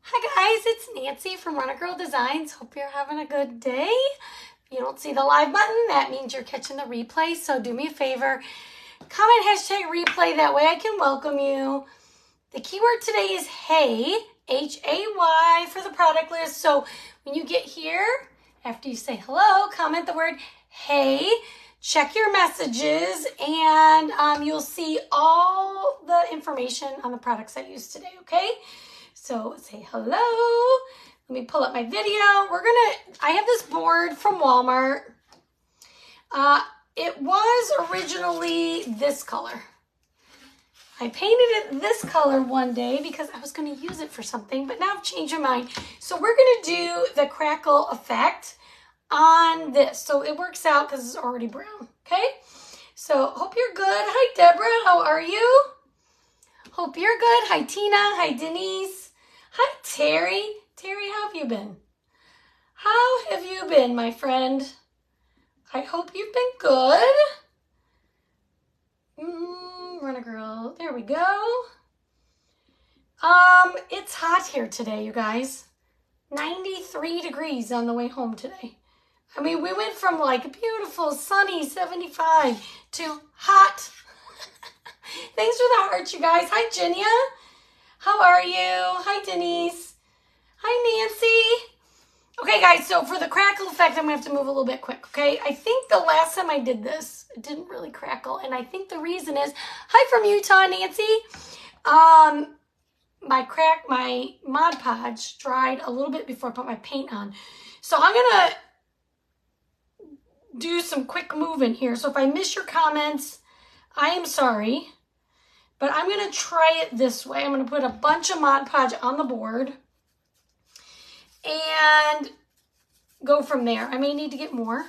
Hi guys, it's Nancy from Runner Girl Designs. Hope you're having a good day. If you don't see the live button, that means you're catching the replay. So do me a favor, comment hashtag replay. That way I can welcome you. The keyword today is hey, H-A-Y for the product list. So when you get here, after you say hello, comment the word hey, check your messages, and you'll see all the information on the products I use today, okay? So say hello. Let me pull up my video. I have this board from Walmart. It was originally this color. I painted it this color one day because I was going to use it for something, but now I've changed my mind. So we're going to do the crackle effect on this. So it works out because it's already brown, okay? So hope you're good. Hi, Deborah. How are you? Hope you're good. Hi, Tina. Hi, Denise. Hi, Terry. Terry, how have you been? How have you been, my friend? I hope you've been good. Runner girl. There we go. It's hot here today, you guys. 93 degrees on the way home today. I mean, we went from like beautiful, sunny 75 to hot. Thanks for the hearts, you guys. Hi, Jenia. How are you? Hi, Denise. Hi, Nancy. Okay, guys, so for the crackle effect, I'm going to have to move a little bit quick, okay? I think the last time I did this, it didn't really crackle, and I think the reason is, hi from Utah, Nancy. My Mod Podge dried a little bit before I put my paint on. So I'm going to do some quick moving here. So if I miss your comments, I am sorry. But I'm going to try it this way. I'm going to put a bunch of Mod Podge on the board and go from there. I may need to get more.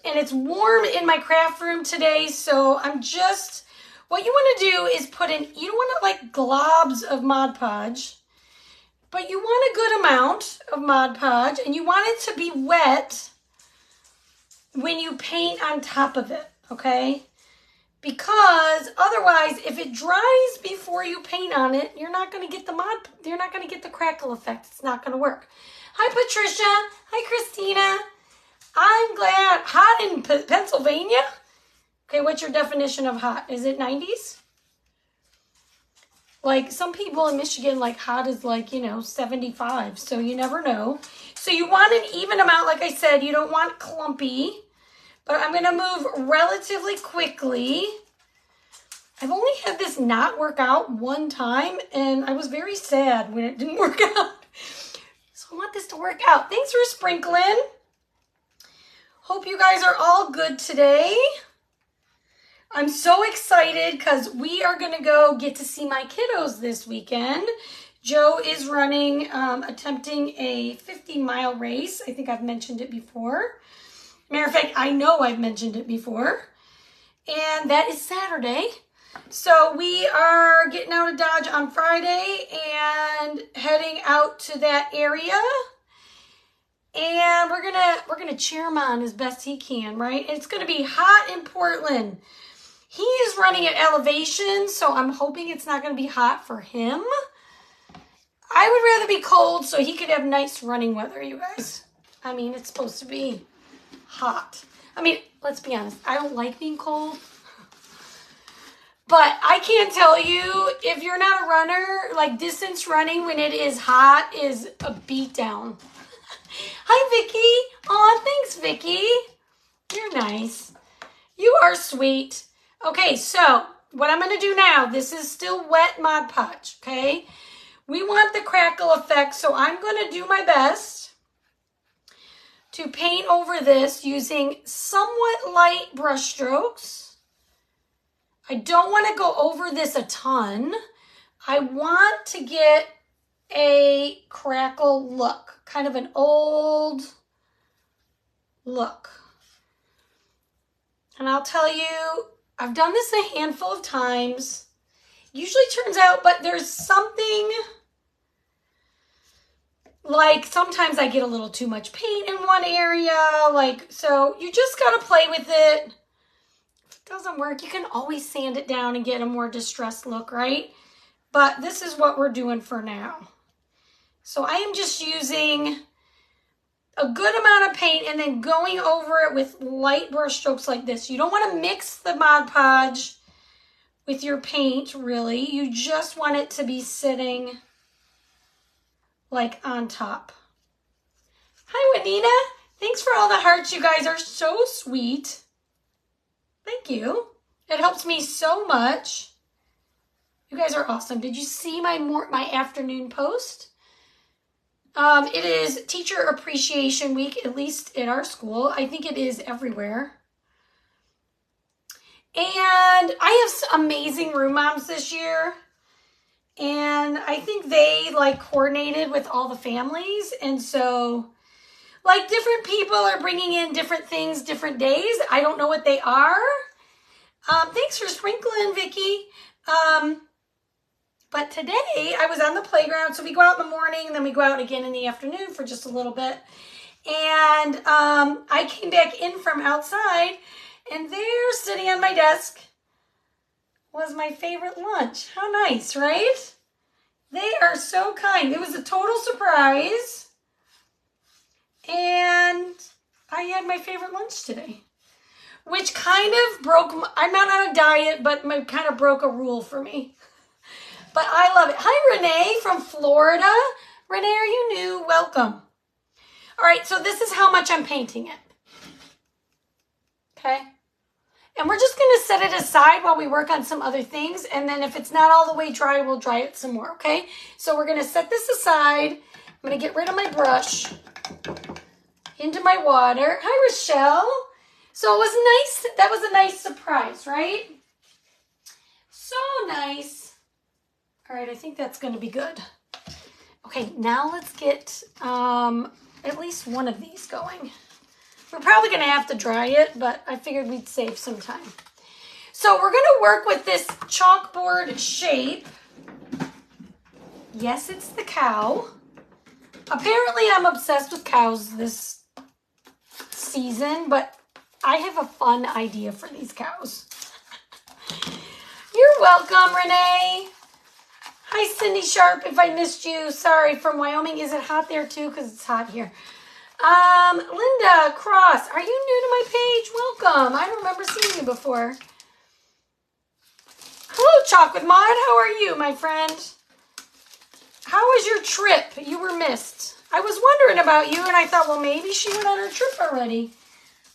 And it's warm in my craft room today, so what you want to do is you don't want to like globs of Mod Podge, but you want a good amount of Mod Podge, and you want it to be wet when you paint on top of it, okay? Because otherwise, if it dries before you paint on it, you're not going to get the crackle effect. It's not going to work. Hi, Patricia. Hi, Christina. I'm glad. Hot in Pennsylvania? Okay, what's your definition of hot? Is it 90s? Like some people in Michigan, like hot is like, 75. So you never know. So you want an even amount. Like I said, you don't want clumpy. But I'm going to move relatively quickly. I've only had this not work out one time, and I was very sad when it didn't work out. So I want this to work out. Thanks for sprinkling. Hope you guys are all good today. I'm so excited because we are going to go get to see my kiddos this weekend. Joe is attempting a 50-mile race. I think I've mentioned it before. Matter of fact, I know I've mentioned it before. And that is Saturday. So we are getting out of Dodge on Friday and heading out to that area. And we're gonna cheer him on as best he can, right? It's gonna be hot in Portland. He is running at elevation, so I'm hoping it's not gonna be hot for him. I would rather be cold so he could have nice running weather, you guys. I mean, it's supposed to be hot. I mean, let's be honest. I don't like being cold. But I can't tell you, if you're not a runner, like distance running when it is hot is a beatdown. Hi, Vicky. Aw, thanks, Vicky. You're nice. You are sweet. Okay, so what I'm going to do now, this is still wet Mod Podge, okay? We want the crackle effect, so I'm going to do my best to paint over this using somewhat light brush strokes. I don't want to go over this a ton. I want to get a crackle look, kind of an old look. And I'll tell you, I've done this a handful of times. Usually turns out, but there's something like sometimes I get a little too much paint in one area, so you just got to play with it. If it doesn't work, you can always sand it down and get a more distressed look, right? But this is what we're doing for now. So I am just using a good amount of paint and then going over it with light brush strokes like this. You don't want to mix the Mod Podge with your paint, really. You just want it to be sitting like on top. Hi, Juanita. Thanks for all the hearts. You guys are so sweet. Thank you. It helps me so much. You guys are awesome. Did you see my afternoon post? It is Teacher Appreciation Week, at least at our school. I think it is everywhere. And I have some amazing room moms this year. And I think they like coordinated with all the families. And so like different people are bringing in different things, different days. I don't know what they are. Thanks for sprinkling, Vicki. But today I was on the playground. So we go out in the morning, and then we go out again in the afternoon for just a little bit. And I came back in from outside, and there, sitting on my desk, was my favorite lunch. How nice, right? They are so kind. It was a total surprise. And I had my favorite lunch today, which kind of broke, I'm not on a diet, but kind of broke a rule for me. But I love it. Hi, Renee from Florida. Renee, are you new? Welcome. All right, so this is how much I'm painting it. Okay. And we're just going to set it aside while we work on some other things. And then if it's not all the way dry, we'll dry it some more, okay? So we're going to set this aside. I'm going to get rid of my brush into my water. Hi, Rochelle. So it was nice. That was a nice surprise, right? So nice. All right, I think that's going to be good. Okay, now let's get at least one of these going. We're probably going to have to dry it, but I figured we'd save some time. So we're going to work with this chalkboard shape. Yes, it's the cow. Apparently, I'm obsessed with cows this season, but I have a fun idea for these cows. You're welcome, Renee. Hi, Cindy Sharp, if I missed you. Sorry, from Wyoming. Is it hot there too? Because it's hot here. Linda Cross, are you new to my page? Welcome. I don't remember seeing you before. Hello, Chocolate Mod. How are you, my friend? How was your trip? You were missed. I was wondering about you, and I thought, well, maybe she went on her trip already.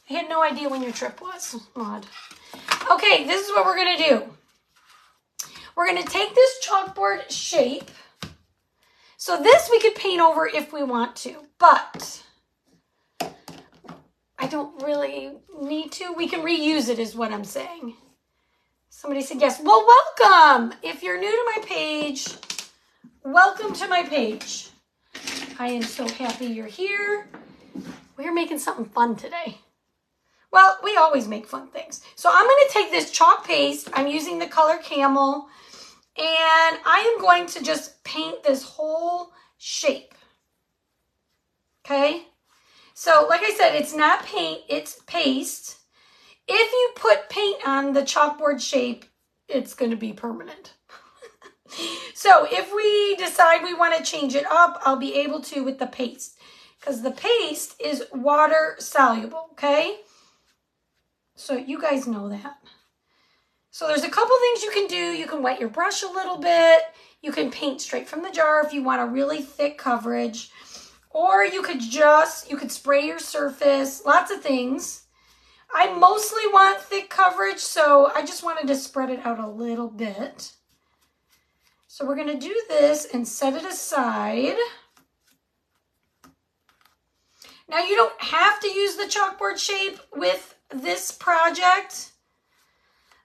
I had no idea when your trip was, Mod. Okay, this is what we're going to do. We're going to take this chalkboard shape. So this we could paint over if we want to, but I don't really need to. We can reuse it is what I'm saying. Somebody said yes. Well, welcome. If you're new to my page, welcome to my page. I am so happy you're here. We're making something fun today. Well, we always make fun things. So I'm going to take this chalk paste. I'm using the color Camel. And I am going to just paint this whole shape. Okay? So, like I said, it's not paint, it's paste. If you put paint on the chalkboard shape, it's going to be permanent. So, if we decide we want to change it up, I'll be able to with the paste. Because the paste is water soluble, okay? So, you guys know that. So there's a couple things you can do. You can wet your brush a little bit. You can paint straight from the jar if you want a really thick coverage. Or you could spray your surface. Lots of things. I mostly want thick coverage, so I just wanted to spread it out a little bit. So we're going to do this and set it aside. Now you don't have to use the chalkboard shape with this project.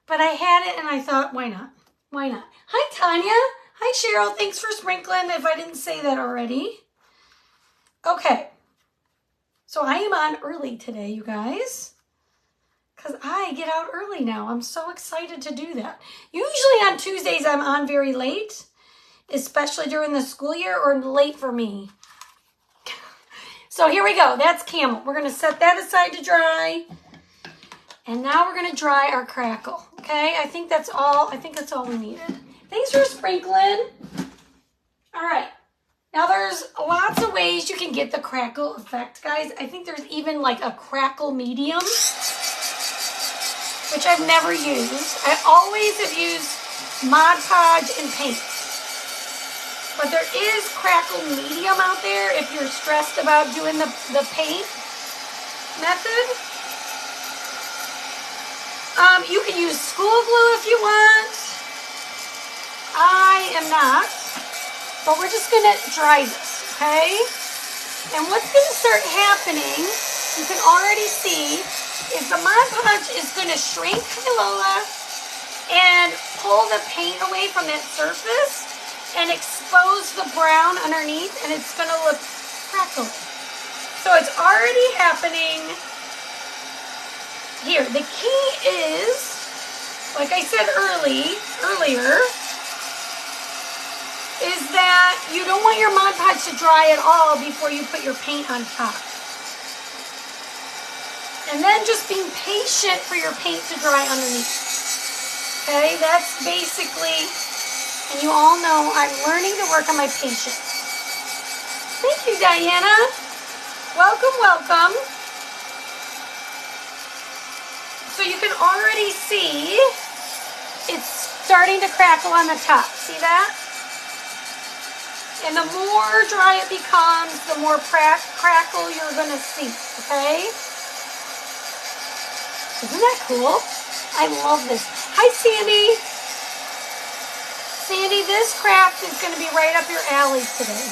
But I had it and I thought, why not? Why not? Hi, Tanya. Hi, Cheryl. Thanks for sprinkling if I didn't say that already. Okay. So I am on early today, you guys. Because I get out early now. I'm so excited to do that. Usually on Tuesdays, I'm on very late. Especially during the school year or late for me. So here we go. That's Camel. We're going to set that aside to dry. And now we're going to dry our crackle. Okay, I think that's all we needed. Thanks for sprinkling. All right. Now there's case you can get the crackle effect, guys, I think there's even like a crackle medium, which I've never used. I always have used Mod Podge and paint. But there is crackle medium out there if you're stressed about doing the paint method. You can use school glue if you want. I am not. But we're just going to dry this, okay? And what's going to start happening, you can already see, is the Mod Podge is going to shrink, Lola, and pull the paint away from that surface and expose the brown underneath, and it's going to look crackly. So it's already happening here. The key is, like I said earlier, is that you don't want your Mod Podge to dry at all before you put your paint on top. And then just being patient for your paint to dry underneath. Okay, that's basically, and you all know I'm learning to work on my patience. Thank you, Diana. Welcome, welcome. So you can already see it's starting to crackle on the top. See that? And the more dry it becomes, the more crackle you're going to see, okay? Isn't that cool? I love this. Hi, Sandy. Sandy, this craft is going to be right up your alley today.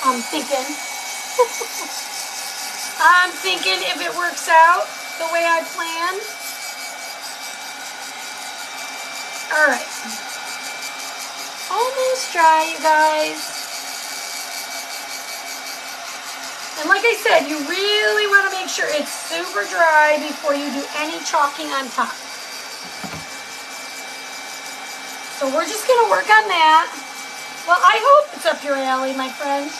I'm thinking. I'm thinking if it works out the way I planned. All right. Almost dry, you guys. And like I said, you really want to make sure it's super dry before you do any chalking on top. So we're just going to work on that. Well, I hope it's up your alley, my friend.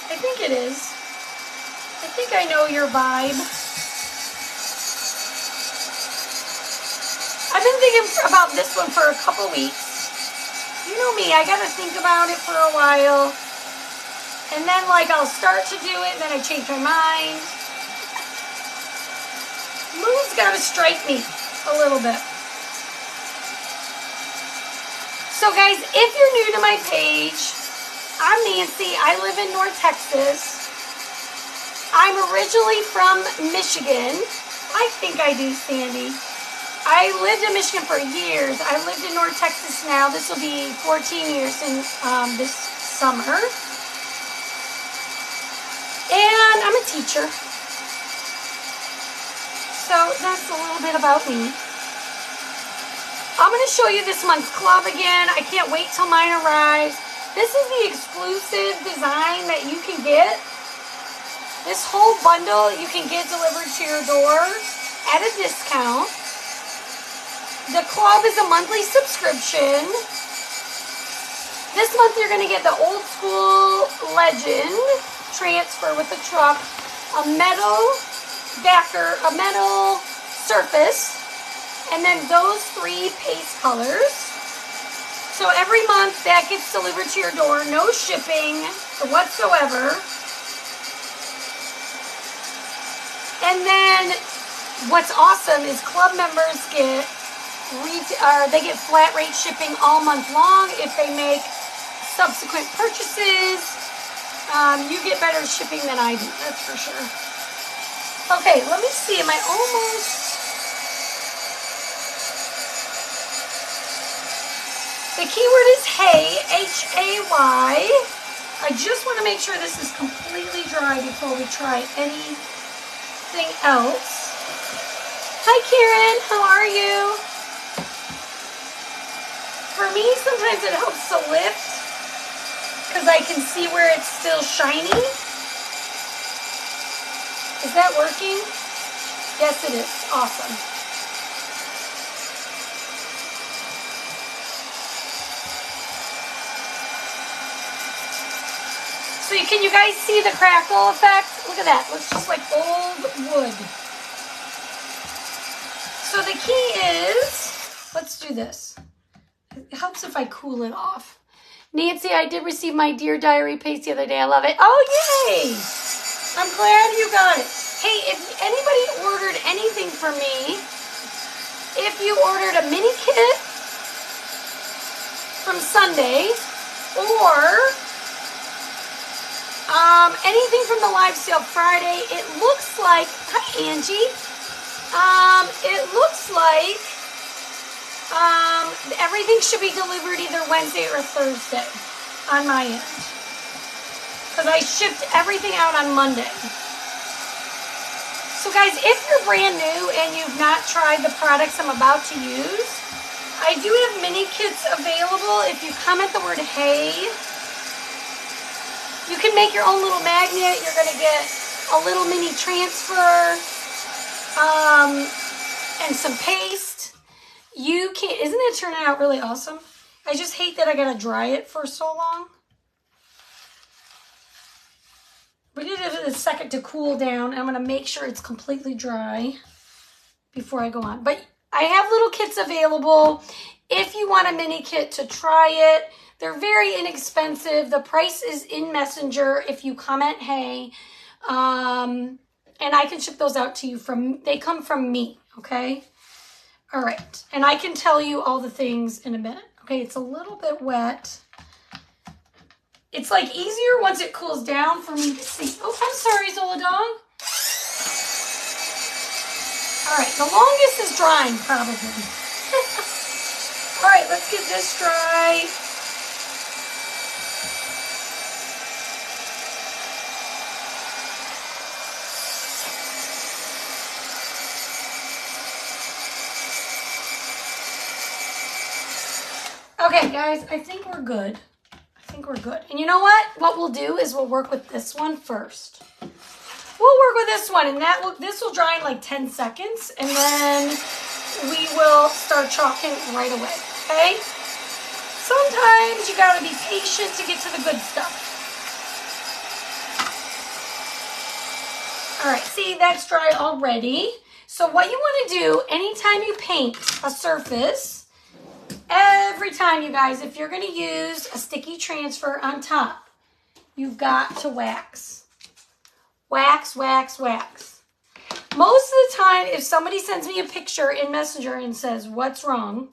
I think it is. I think I know your vibe. I've been thinking about this one for a couple weeks. You know me, I gotta think about it for a while. And then like I'll start to do it and then I change my mind. Mood's gotta strike me a little bit. So guys, if you're new to my page, I'm Nancy. I live in North Texas. I'm originally from Michigan. I think I do, Sandy. I lived in Michigan for years. I lived in North Texas now. This will be 14 years in this summer. And I'm a teacher. So that's a little bit about me. I'm going to show you this month's club again. I can't wait till mine arrives. This is the exclusive design that you can get. This whole bundle you can get delivered to your door at a discount. The club is a monthly subscription. This month you're going to get the Old School Legend transfer with the truck, a metal backer, a metal surface, and then those 3 paste colors. So every month that gets delivered to your door, no shipping whatsoever. And then what's awesome is club members get they get flat rate shipping all month long. If they make subsequent purchases, you get better shipping than I do, that's for sure. Okay, let me see, am I almost... The keyword is hay, H-A-Y. I just want to make sure this is completely dry before we try anything else. Hi Karen, how are you? For me, sometimes it helps to lift because I can see where it's still shiny. Is that working? Yes, it is. Awesome. So can you guys see the crackle effect? Look at that. Looks just like old wood. So the key is, let's do this. It helps if I cool it off. Nancy, I did receive my Dear Diary paste the other day. I love it. Oh, yay! I'm glad you got it. Hey, if anybody ordered anything from me, if you ordered a mini kit from Sunday or anything from the live sale Friday, it looks like, hi Angie, it looks like everything should be delivered either Wednesday or Thursday on my end. Because I shipped everything out on Monday. So guys, if you're brand new and you've not tried the products I'm about to use, I do have mini kits available. If you comment the word hey, you can make your own little magnet. You're going to get a little mini transfer and some paste. You can't, isn't it turning out really awesome? I just hate that I got to dry it for so long. We need it a second to cool down. I'm going to make sure it's completely dry before I go on. But I have little kits available if you want a mini kit to try it. They're very inexpensive. The price is in Messenger if you comment hey. And I can ship those out to you they come from me, okay? All right. And I can tell you all the things in a minute. Okay, it's a little bit wet. It's like easier once it cools down for me to see. Oh, I'm sorry, Zola dog. All right, the longest is drying probably. All right, let's get this dry. Okay, guys, I think we're good. We're good. And you know what we'll do is we'll work with this one first. We'll work with this one, and this will dry in like 10 seconds, and then we will start chalking right away, okay? Sometimes you gotta be patient to get to the good stuff. All right, see, that's dry already. So what you wanna do, anytime you paint a surface, every time, you guys, if you're going to use a sticky transfer on top, you've got to wax. Wax, wax, wax. Most of the time, if somebody sends me a picture in Messenger and says, what's wrong,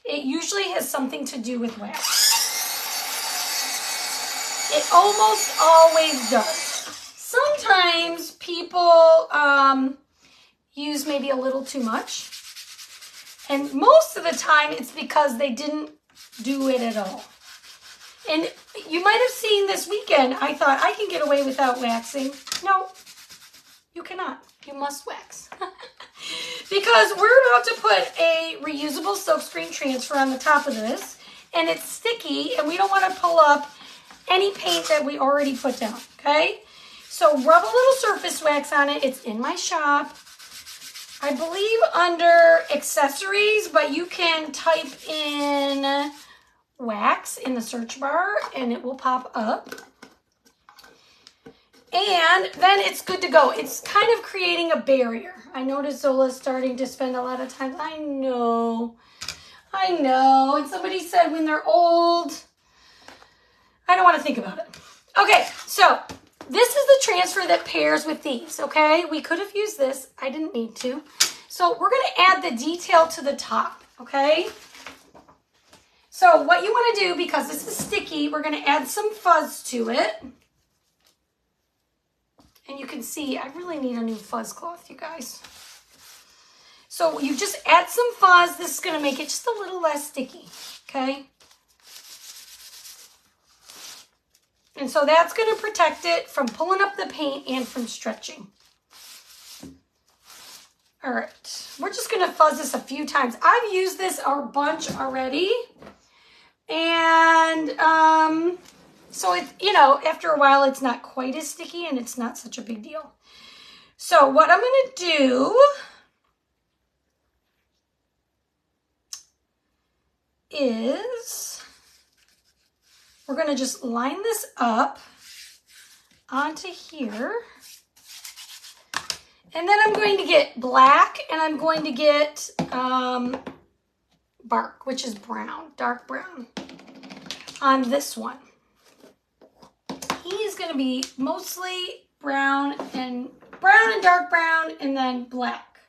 it usually has something to do with wax. It almost always does. Sometimes people use maybe a little too much. And most of the time, it's because they didn't do it at all. And you might have seen this weekend, I thought I can get away without waxing. No, you cannot. You must wax. Because we're about to put a reusable silkscreen transfer on the top of this. And it's sticky, and we don't want to pull up any paint that we already put down, okay? So rub a little surface wax on it. It's in my shop. I believe under accessories, but you can type in wax in the search bar and it will pop up. And then it's good to go. It's kind of creating a barrier. I noticed Zola's starting to spend a lot of time. I know. And somebody said when they're old, I don't want to think about it. Okay, so this is the transfer that pairs with these, okay? We could have used this. I didn't need to. So we're going to add the detail to the top, okay? So what you want to do, because this is sticky, we're going to add some fuzz to it. And you can see I really need a new fuzz cloth, you guys. So you just add some fuzz. This is going to make it just a little less sticky, okay? And so that's going to protect it from pulling up the paint and from stretching. All right, we're just going to fuzz this a few times. I've used this a bunch already. And so, after a while, it's not quite as sticky and it's not such a big deal. So what I'm going to do is we're going to just line this up onto here. And then I'm going to get black and I'm going to get bark, which is brown, dark brown. on this one. He's going to be mostly brown and dark brown and then black.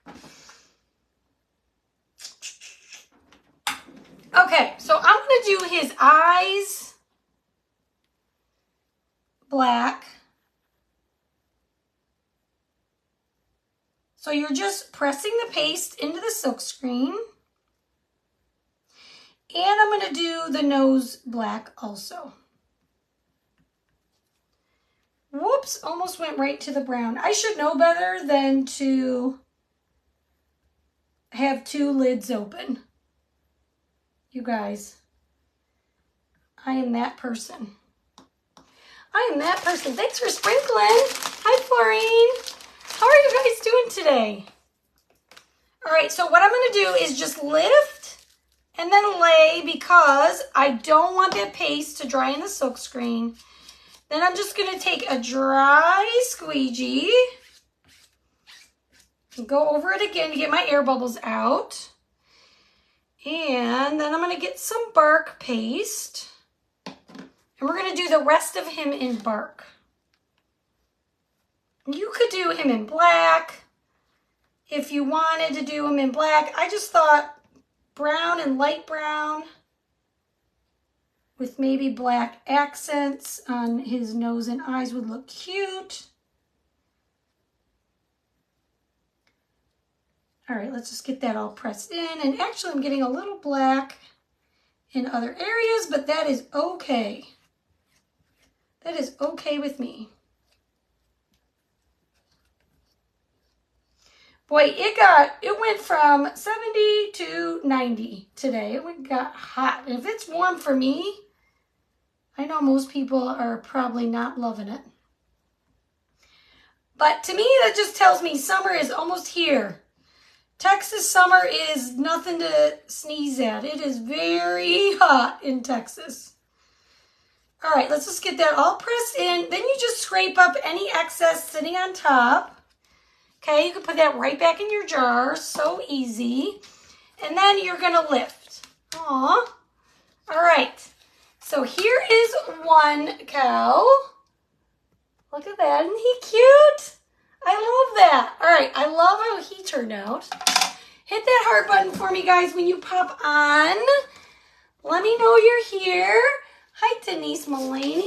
Okay, so I'm going to do his eyes black. So you're just pressing the paste into the silk screen. And I'm going to do the nose black also. Whoops, almost went right to the brown. I should know better than to have two lids open. You guys, I am that person. I am that person. Thanks for sprinkling. Hi, Florine. How are you guys doing today? All right, so what I'm going to do is just lift and then lay because I don't want that paste to dry in the silk screen. Then I'm just going to take a dry squeegee and go over it again to get my air bubbles out. And then I'm going to get some bark paste. And we're going to do the rest of him in bark. You could do him in black if you wanted to do him in black. I just thought brown and light brown with maybe black accents on his nose and eyes would look cute. All right, let's just get that all pressed in. And actually, I'm getting a little black in other areas, but that is okay. That is okay with me. Boy, it went from 70 to 90 today. It got hot. And if it's warm for me, I know most people are probably not loving it. But to me, that just tells me summer is almost here. Texas summer is nothing to sneeze at. It is very hot in Texas. All right, let's just get that all pressed in. Then you just scrape up any excess sitting on top. Okay, you can put that right back in your jar. So easy. And then you're going to lift. Aw. All right. So here is one cow. Look at that. Isn't he cute? I love that. All right, I love how he turned out. Hit that heart button for me, guys, when you pop on. Let me know you're here. Hi, Denise Mulaney.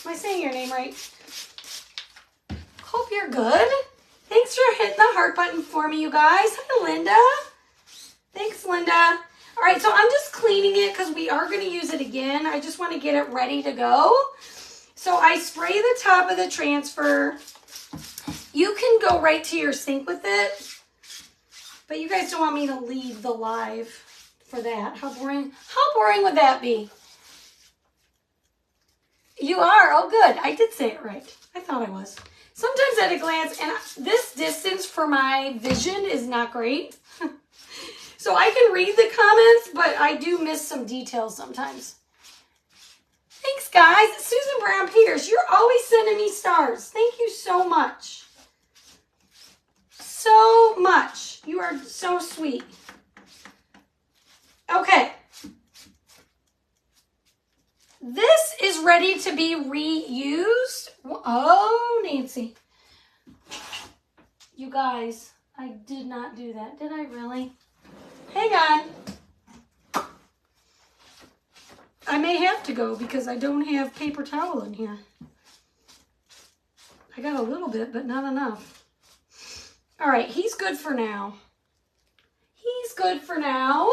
Am I saying your name right? Hope you're good. Thanks for hitting the heart button for me, you guys. Hi, Linda. Thanks, Linda. All right, so I'm just cleaning it because we are going to use it again. I just want to get it ready to go. So I spray the top of the transfer. You can go right to your sink with it, but you guys don't want me to leave the live for that. How boring would that be? You are? Oh, good. I did say it right. I thought I was. Sometimes at a glance, and this distance for my vision is not great. So I can read the comments, but I do miss some details sometimes. Thanks, guys. Susan Brown Peters, you're always sending me stars. Thank you so much. So much. You are so sweet. Okay. This is ready to be reused. Oh, Nancy. You guys, I did not do that. Did I really? Hang on. I may have to go because I don't have paper towel in here. I got a little bit, but not enough. All right, he's good for now. He's good for now.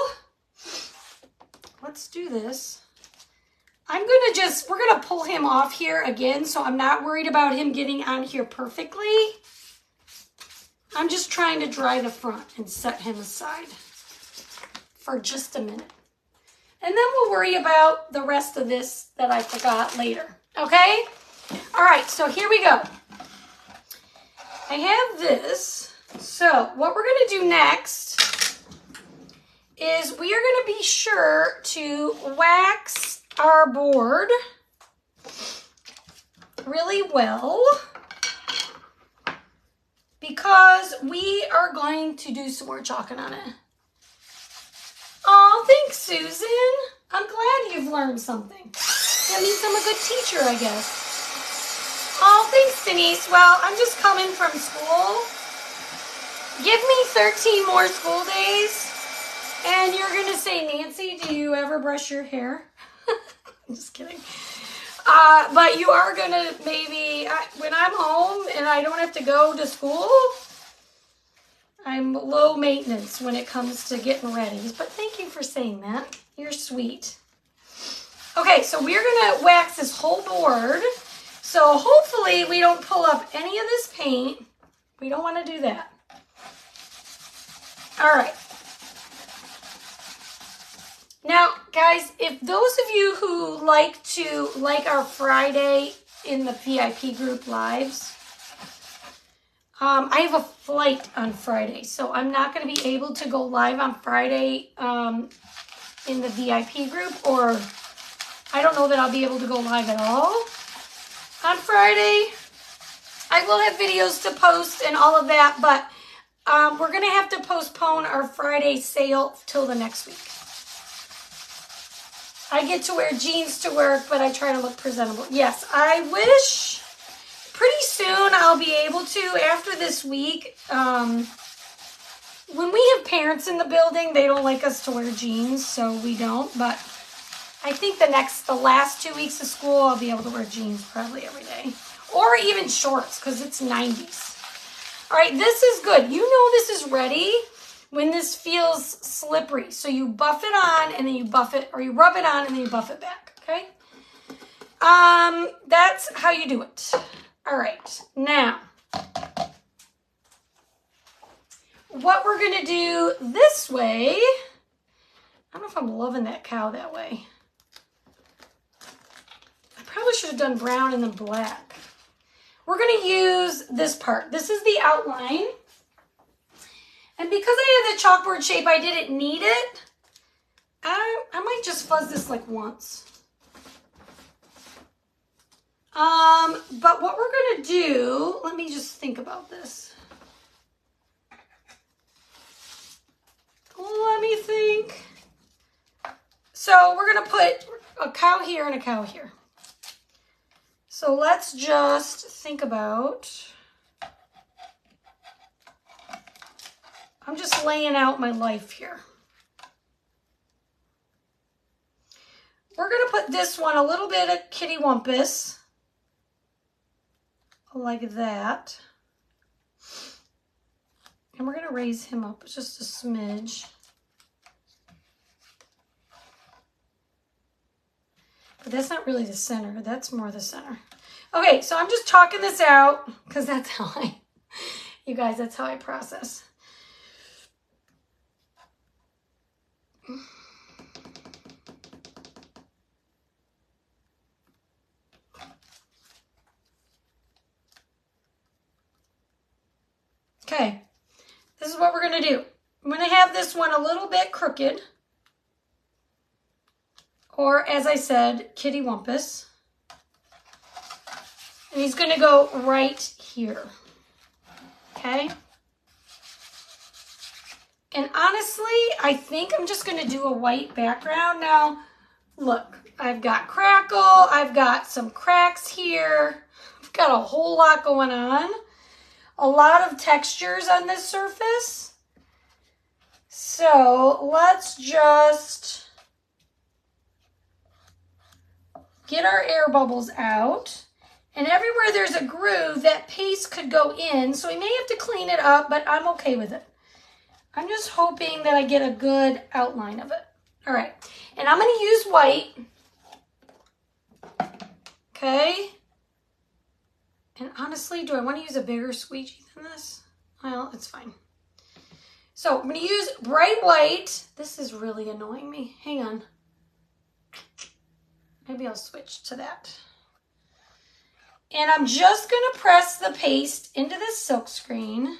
Let's do this. We're going to pull him off here again, so I'm not worried about him getting on here perfectly. I'm just trying to dry the front and set him aside for just a minute. And then we'll worry about the rest of this that I forgot later. Okay? All right, so here we go. I have this. So what we're going to do next is we are going to be sure to wax our board really well because we are going to do some more chalking on it. Oh, thanks, Susan. I'm glad you've learned something. That means I'm a good teacher, I guess. Oh, thanks, Denise. Well, I'm just coming from school. Give me 13 more school days, and you're going to say, Nancy, do you ever brush your hair? I'm just kidding. But you are going to maybe, when I'm home and I don't have to go to school, I'm low maintenance when it comes to getting ready. But thank you for saying that. You're sweet. Okay, so we're going to wax this whole board. So hopefully we don't pull up any of this paint. We don't want to do that. All right. Now, guys, if those of you who like our Friday in the VIP group lives, I have a flight on Friday, so I'm not going to be able to go live on Friday in the VIP group, or I don't know that I'll be able to go live at all on Friday. I will have videos to post and all of that, but we're going to have to postpone our Friday sale till the next week. I get to wear jeans to work, but I try to look presentable. Yes, I wish pretty soon I'll be able to, after this week. When we have parents in the building, they don't like us to wear jeans, so we don't. But I think the last 2 weeks of school, I'll be able to wear jeans probably every day. Or even shorts, because it's 90s. All right, this is good. You know this is ready when this feels slippery. So you buff it on, and then you buff it, or you rub it on, and then you buff it back, okay? That's how you do it. All right, now, what we're going to do this way, I don't know if I'm loving that cow that way. I probably should have done brown and then black. We're going to use this part. This is the outline. And because I had the chalkboard shape, I didn't need it. I might just fuzz this like once. But what we're going to do, let me just think about this. Let me think. So we're going to put a cow here and a cow here. So let's just think about, I'm just laying out my life here. We're going to put this one a little bit of Kitty Wumpus, like that. And we're going to raise him up just a smidge. But that's not really the center. That's more the center. Okay, so I'm just talking this out because that's how you guys, that's how I process. Okay, this is what we're going to do. I'm going to have this one a little bit crooked. Or, as I said, Kitty Wumpus. And he's going to go right here. Okay? And honestly, I think I'm just going to do a white background. Now, look, I've got crackle. I've got some cracks here. I've got a whole lot going on. A lot of textures on this surface. So, let's just get our air bubbles out. And everywhere there's a groove, that paste could go in. So we may have to clean it up, but I'm okay with it. I'm just hoping that I get a good outline of it. All right. And I'm going to use white. Okay. And honestly, do I want to use a bigger squeegee than this? Well, it's fine. So I'm going to use bright white. This is really annoying me. Hang on. Maybe I'll switch to that. And I'm just going to press the paste into this silk screen.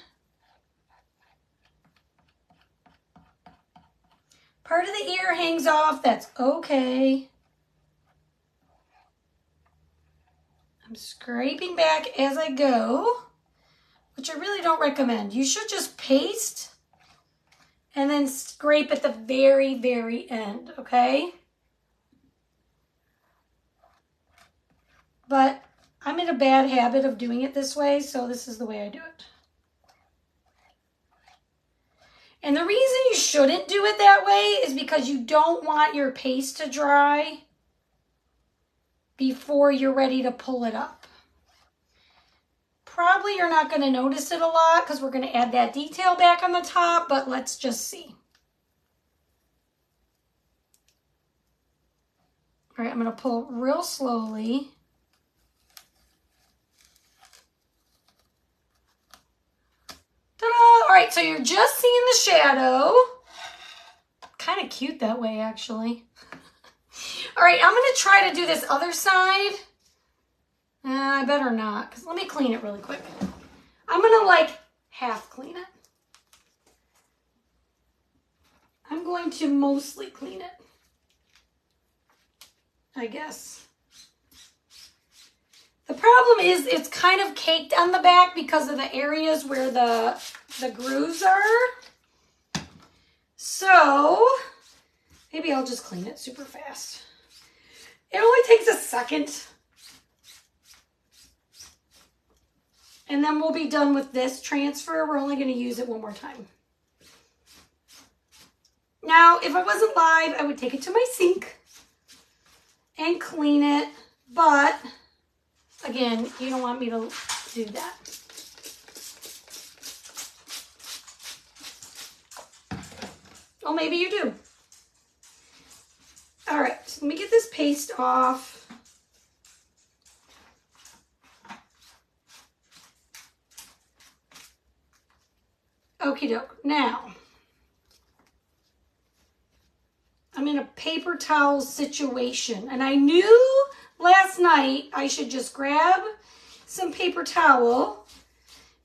Part of the ear hangs off. That's okay. I'm scraping back as I go, which I really don't recommend. You should just paste and then scrape at the very, very end, okay? but I'm in a bad habit of doing it this way, so this is the way I do it. And the reason you shouldn't do it that way is because you don't want your paste to dry before you're ready to pull it up. Probably you're not going to notice it a lot because we're going to add that detail back on the top, but let's just see. All right, I'm going to pull real slowly. Ta-da! All right, so you're just seeing the shadow. Kind of cute that way, actually. All right, I'm going to try to do this other side. I better not, because let me clean it really quick. I'm going to like half clean it. I'm going to mostly clean it, I guess. The problem is it's kind of caked on the back because of the areas where the grooves are. So maybe I'll just clean it super fast. It only takes a second. And then we'll be done with this transfer. We're only going to use it one more time. Now, if I wasn't live, I would take it to my sink and clean it. But, again, you don't want me to do that. Oh, maybe you do. All right, so let me get this paste off. Okie doke. Now, I'm in a paper towel situation, and I knew last night I should just grab some paper towel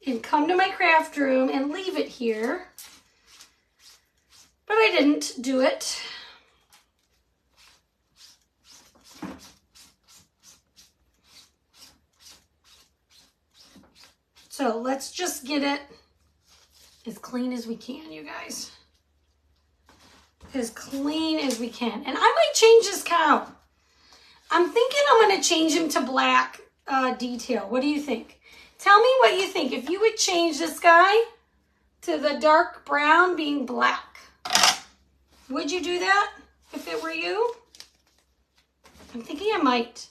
and come to my craft room and leave it here, but I didn't do it. So let's just get it as clean as we can, you guys. As clean as we can. And I might change this cow. I'm thinking I'm going to change him to black detail. What do you think? Tell me what you think. If you would change this guy to the dark brown being black, would you do that if it were you? I'm thinking I might.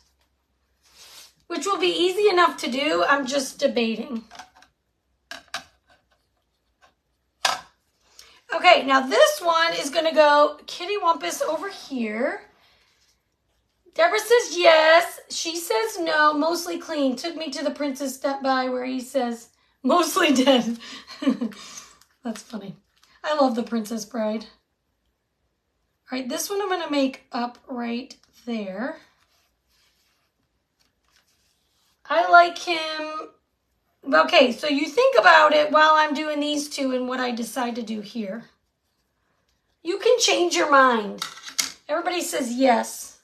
Which will be easy enough to do. I'm just debating. Okay, now this one is going to go Kitty Wumpus over here. Deborah says yes. She says no, mostly clean. Took me to the Princess Step By where he says mostly dead. That's funny. I love the Princess Bride. All right, this one I'm going to make up right there. I like him. Okay, so you think about it while I'm doing these two and what I decide to do here. You can change your mind. Everybody says yes.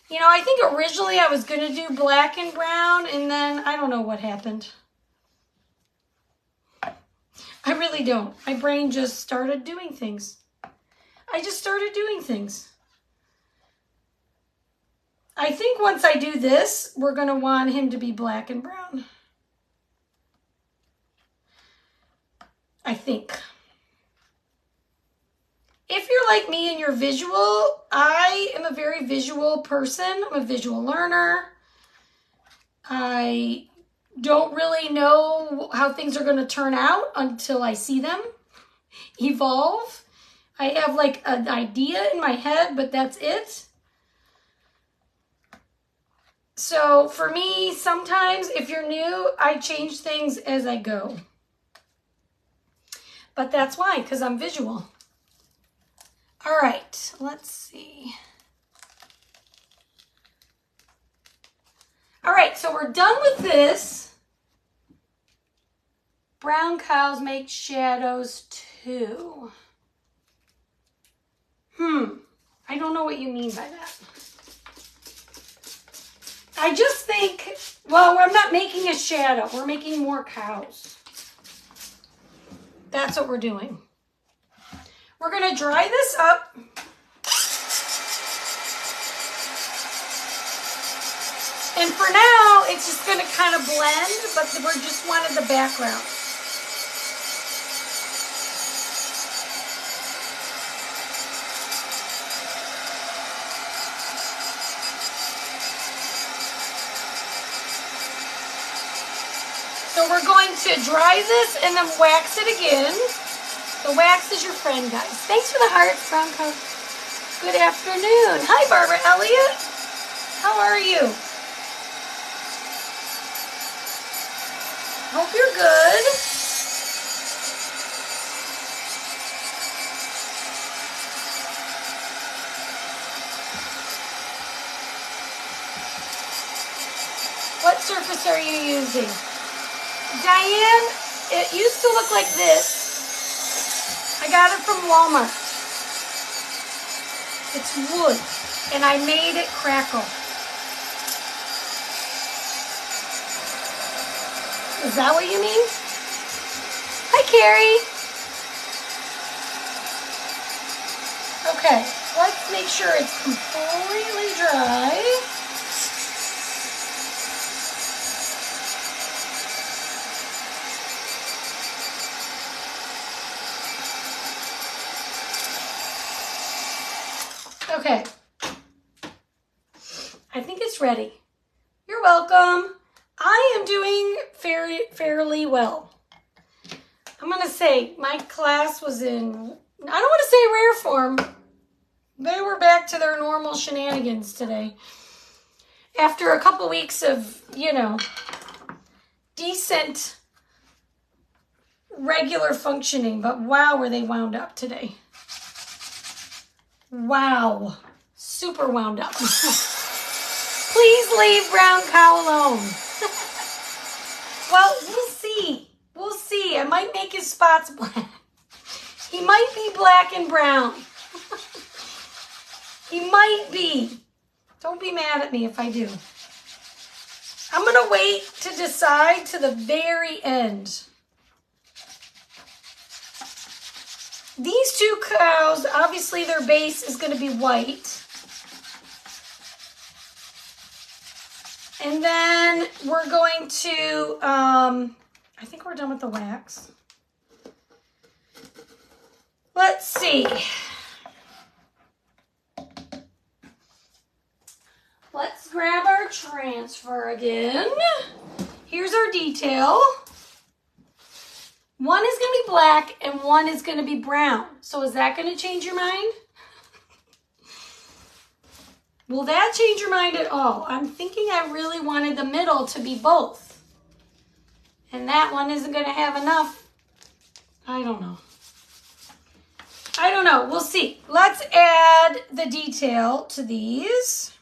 You know, I think originally I was going to do black and brown, and then I don't know what happened. I really don't. My brain just started doing things. I just started doing things. I think once I do this, we're going to want him to be black and brown. I think. If you're like me and you're visual, I am a very visual person. I'm a visual learner. I don't really know how things are going to turn out until I see them evolve. I have like an idea in my head, but that's it. So for me, sometimes if you're new, I change things as I go. But that's why, because I'm visual. All right, let's see. All right, so we're done with this. Brown cows make shadows too. I don't know what you mean by that. I just think, well, I'm not making a shadow. We're making more cows. That's what we're doing. We're going to dry this up. And for now, it's just going to kind of blend, but we're just wanting the background. So we're going to dry this and then wax it again. The wax is your friend, guys. Thanks for the hearts, Brown Coat. Good afternoon. Hi, Barbara Elliott. How are you? Hope you're good. What surface are you using? Diane, it used to look like this. I got it from Walmart. It's wood, and I made it crackle. Is that what you mean? Hi, Carrie. Okay, let's make sure it's completely dry. Okay, I think it's ready. You're welcome. I am doing fairly well. I'm going to say my class was in, I don't want to say rare form. They were back to their normal shenanigans today. After a couple weeks of, decent, regular functioning. But wow, were they wound up today. Wow. Super wound up. Please leave Brown Cow alone. Well, we'll see. We'll see. I might make his spots black. He might be black and brown. He might be. Don't be mad at me if I do. I'm going to wait to decide to the very end. These two cows, obviously their base is going to be white. And then we're going to, I think we're done with the wax. Let's see. Let's grab our transfer again. Here's our detail. One is going to be black and one is going to be brown. So is that going to change your mind? Will that change your mind at all? I'm thinking I really wanted the middle to be both. And that one isn't going to have enough. I don't know. I don't know. We'll see. Let's add the detail to these.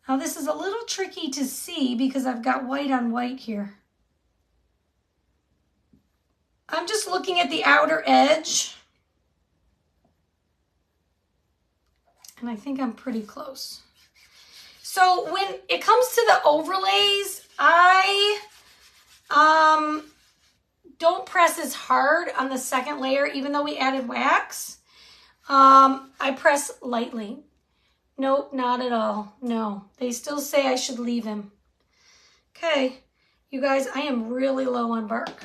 Now this is a little tricky to see because I've got white on white here. I'm just looking at the outer edge. And I think I'm pretty close. So when it comes to the overlays, I don't press as hard on the second layer, even though we added wax. I press lightly. Nope, not at all. No, they still say I should leave him. Okay, you guys, I am really low on bark.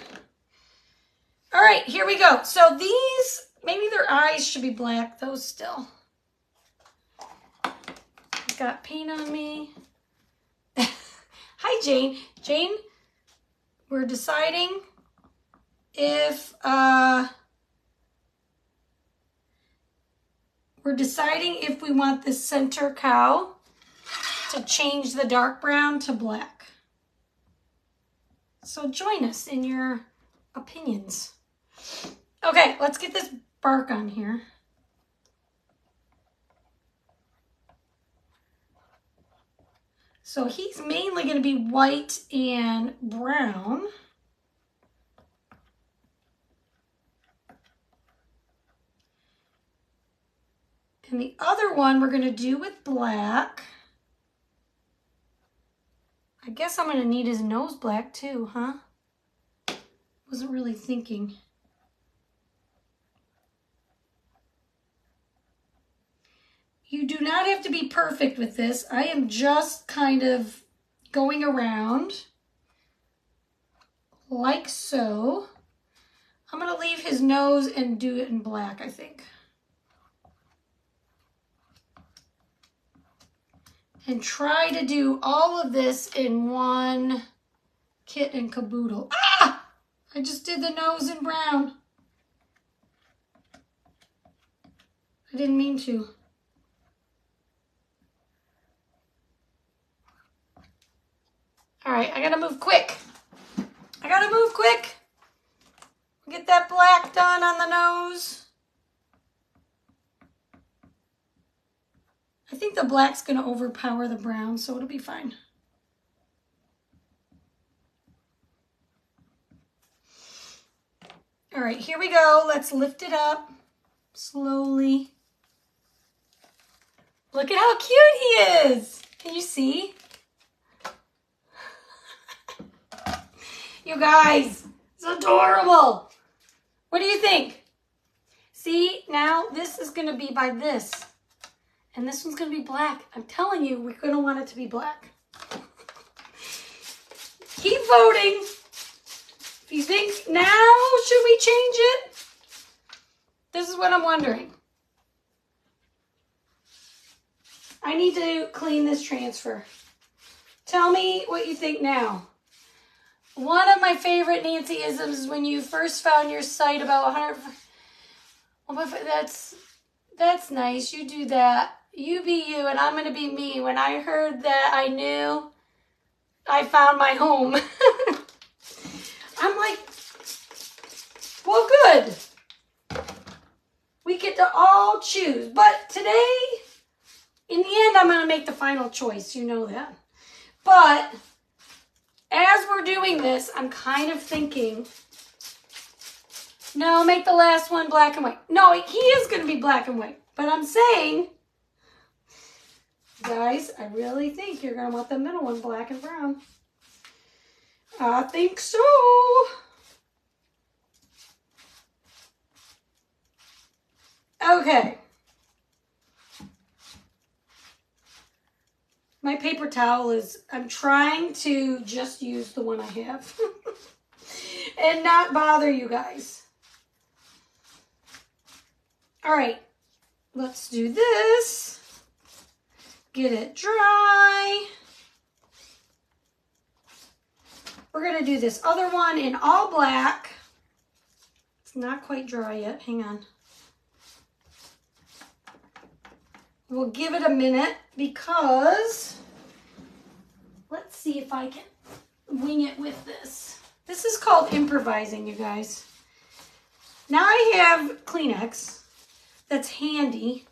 All right, here we go. So these, maybe their eyes should be black, those still. Got paint on me. Hi, Jane. Jane, we're deciding if we want the center cow to change the dark brown to black. So join us in your opinions. Okay, let's get this bark on here. So he's mainly going to be white and brown. And the other one we're going to do with black. I guess I'm going to need his nose black too, huh? Wasn't really thinking. You do not have to be perfect with this. I am just kind of going around like so. I'm going to leave his nose and do it in black, I think. And try to do all of this in one kit and caboodle. Ah! I just did the nose in brown. I didn't mean to. All right, I gotta move quick. I gotta move quick. Get that black done on the nose. I think the black's gonna overpower the brown, so it'll be fine. All right, here we go. Let's lift it up slowly. Look at how cute he is. Can you see? You guys, it's adorable. What do you think? See, now this is going to be by this. And this one's going to be black. I'm telling you, we're going to want it to be black. Keep voting. If you think now, should we change it? This is what I'm wondering. I need to clean this transfer. Tell me what you think now. One of my favorite Nancy-isms is when you first found your site about 100. Oh, that's nice. You do that. You be you and I'm going to be me. When I heard that, I knew I found my home. I'm like, well, good. We get to all choose. But today, in the end, I'm going to make the final choice. You know that. But as we're doing this, I'm kind of thinking, no, make the last one black and white. No, he is going to be black and white. But I'm saying, guys, I really think you're going to want the middle one black and brown. I think so. Okay. My paper towel is, I'm trying to just use the one I have and not bother you guys. All right, let's do this. Get it dry. We're gonna do this other one in all black. It's not quite dry yet, hang on. We'll give it a minute because let's see if I can wing it with this. This is called improvising, you guys. Now I have Kleenex that's handy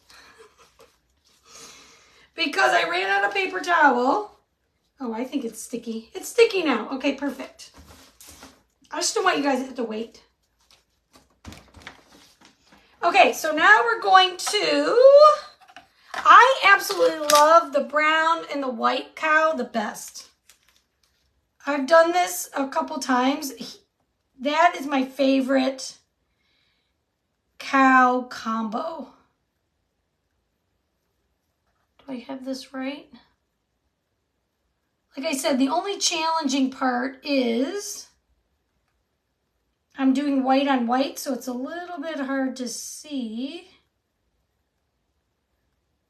because I ran out of paper towel. Oh, I think it's sticky. It's sticky now. Okay, perfect. I just don't want you guys to have to wait. Okay, so now we're going to... I absolutely love the brown and the white cow the best. I've done this a couple times. That is my favorite cow combo. Do I have this right? Like I said, the only challenging part is I'm doing white on white, so it's a little bit hard to see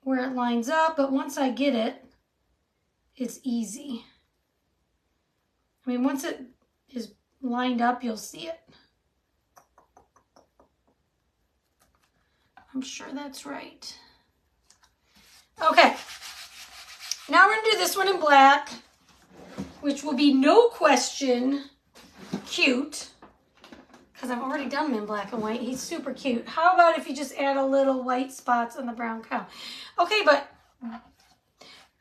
where it lines up, but once I get it, it's easy. I mean, once it is lined up, you'll see it. I'm sure that's right. Okay, now we're gonna do this one in black, which will be no question cute, because I've already done him in black and white. He's super cute. How about if you just add a little white spots on the brown cow? Okay,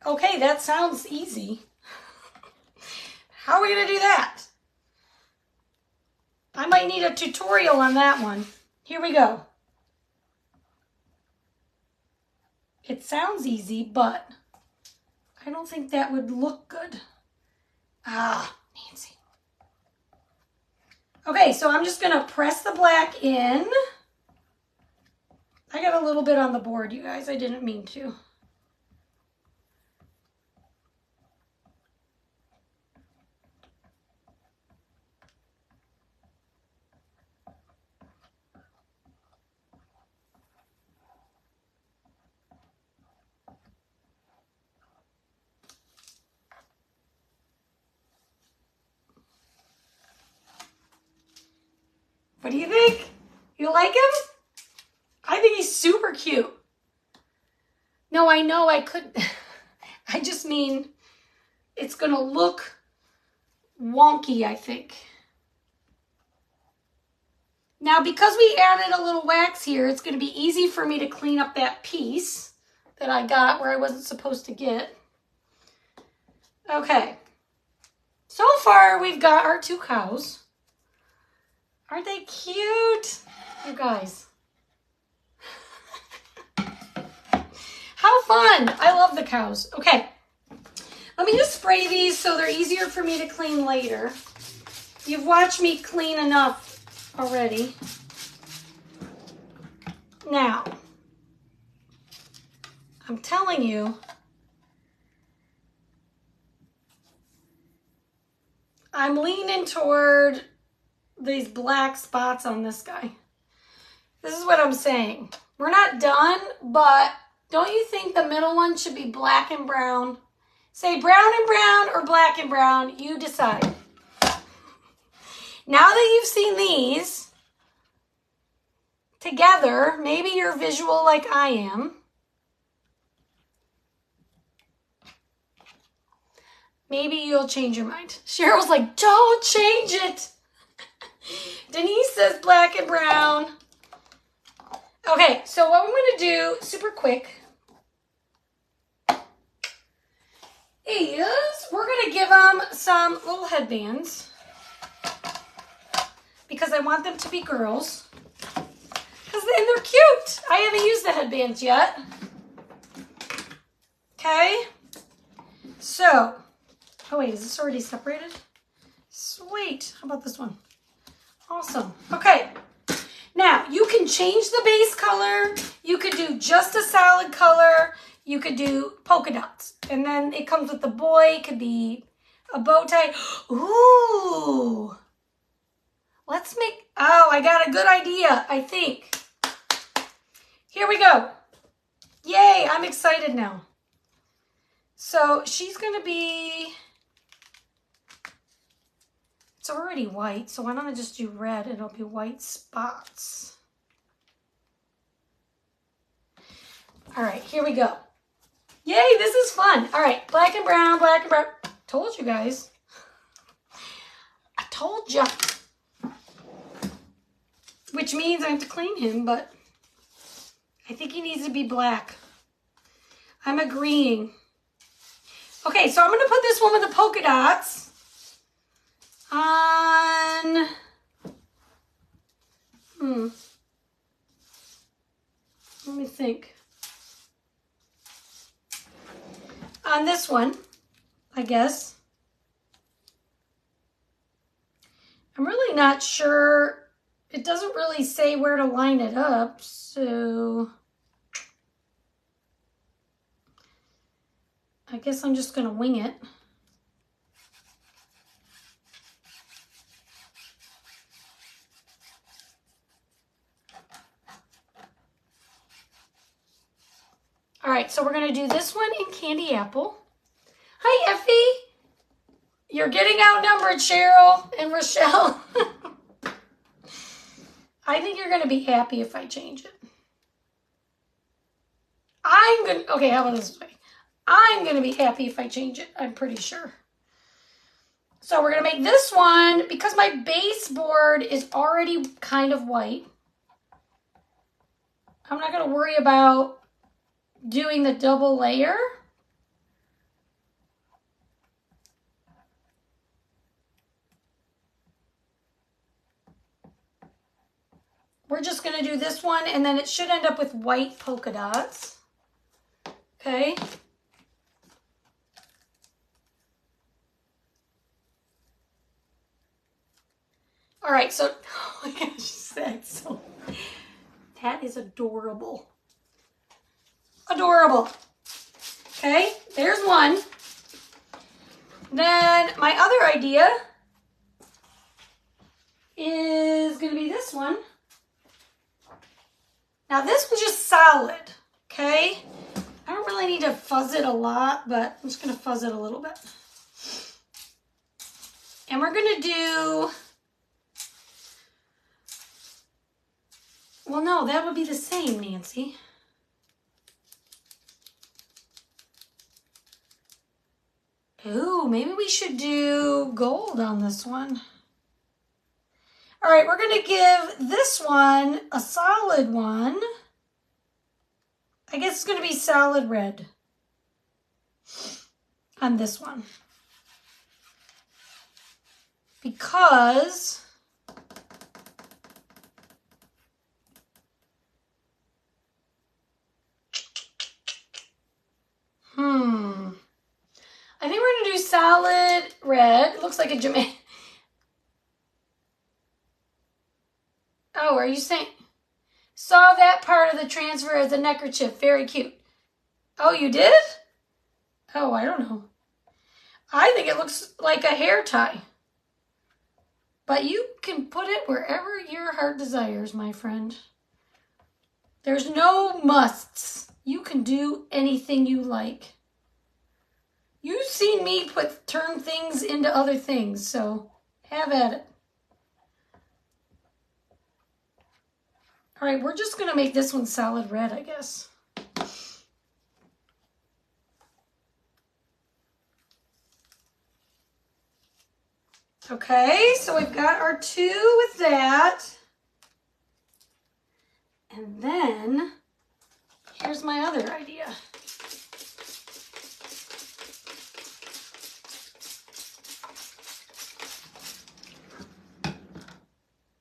okay, that sounds easy. How are we gonna do that? I might need a tutorial on that one. Here we go. It sounds easy, but I don't think that would look good. Ah, Nancy. Okay, so I'm just gonna press the black in I got a little bit on the board, you guys. I didn't mean to. What do you think? You like him? I think he's super cute. No, I know I could. I just mean it's going to look wonky, I think. Now, because we added a little wax here, it's going to be easy for me to clean up that piece that I got where I wasn't supposed to get. Okay. So far, we've got our 2 cows. Aren't they cute? You guys. How fun. I love the cows. Okay. Let me just spray these so they're easier for me to clean later. You've watched me clean enough already. Now, I'm telling you, I'm leaning toward these black spots on this guy. This is what I'm saying. We're not done, but don't you think the middle one should be black and brown? Say brown and brown or black and brown. You decide. Now that you've seen these together, maybe you're visual like I am. Maybe you'll change your mind. Cheryl's like, don't change it. Denise says black and brown. Okay, so what I'm going to do super quick is we're going to give them some little headbands because I want them to be girls. And they're cute. I haven't used the headbands yet. Okay. So, oh wait, is this already separated? Sweet. How about this one? Awesome. Okay. Now, you can change the base color. You could do just a solid color. You could do polka dots. And then it comes with the boy. It could be a bow tie. Ooh. Let's make, oh, I got a good idea, I think. Here we go. Yay, I'm excited now. So she's going to be, it's already white, so why don't I just do red? It'll be white spots. All right, here we go. Yay, this is fun. All right, black and brown, black and brown. Told you guys. I told you. Which means I have to clean him, but I think he needs to be black. I'm agreeing. Okay, so I'm going to put this one with the polka dots on, let me think. On this one, I guess. I'm really not sure. It doesn't really say where to line it up, so I guess I'm just going to wing it. All right, so we're going to do this one in Candy Apple. Hi, Effie. You're getting outnumbered, Cheryl and Rochelle. I think you're going to be happy if I change it. Okay, how about this way? I'm going to be happy if I change it, I'm pretty sure. So we're going to make this one, because my baseboard is already kind of white, I'm not going to worry about doing the double layer. We're just going to do this one, and then it should end up with white polka dots. Okay. All right, so, oh my gosh, that's so, That is adorable. Adorable. Okay, there's one. Then my other idea is going to be this one. Now this one's just solid, okay? I don't really need to fuzz it a lot, but I'm just going to fuzz it a little bit. And we're going to do, well, no, that would be the same, Nancy. Ooh, maybe we should do gold on this one. All right, we're going to give this one a solid one. I guess it's going to be solid red on this one. Because I think we're going to do solid red. It looks like a Jamaican. Oh, are you saying? Saw that part of the transfer as a neckerchief. Very cute. Oh, you did? Oh, I don't know. I think it looks like a hair tie. But you can put it wherever your heart desires, my friend. There's no musts. You can do anything you like. You've seen me turn things into other things, so have at it. All right, we're just going to make this one solid red, I guess. Okay, so we've got our two with that. And then, here's my other idea.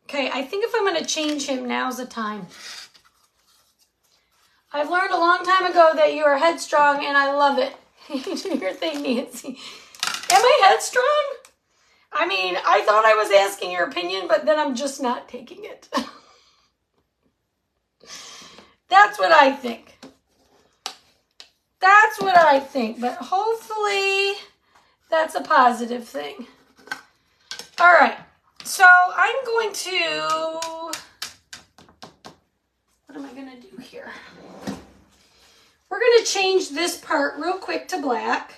Okay, I think if I'm going to change him, now's the time. I've learned a long time ago that you are headstrong, and I love it. You do your thing, Nancy. Am I headstrong? I mean, I thought I was asking your opinion, but then I'm just not taking it. That's what I think. That's what I think, but hopefully that's a positive thing. All right. So I'm going to, what am I going to do here? We're going to change this part real quick to black.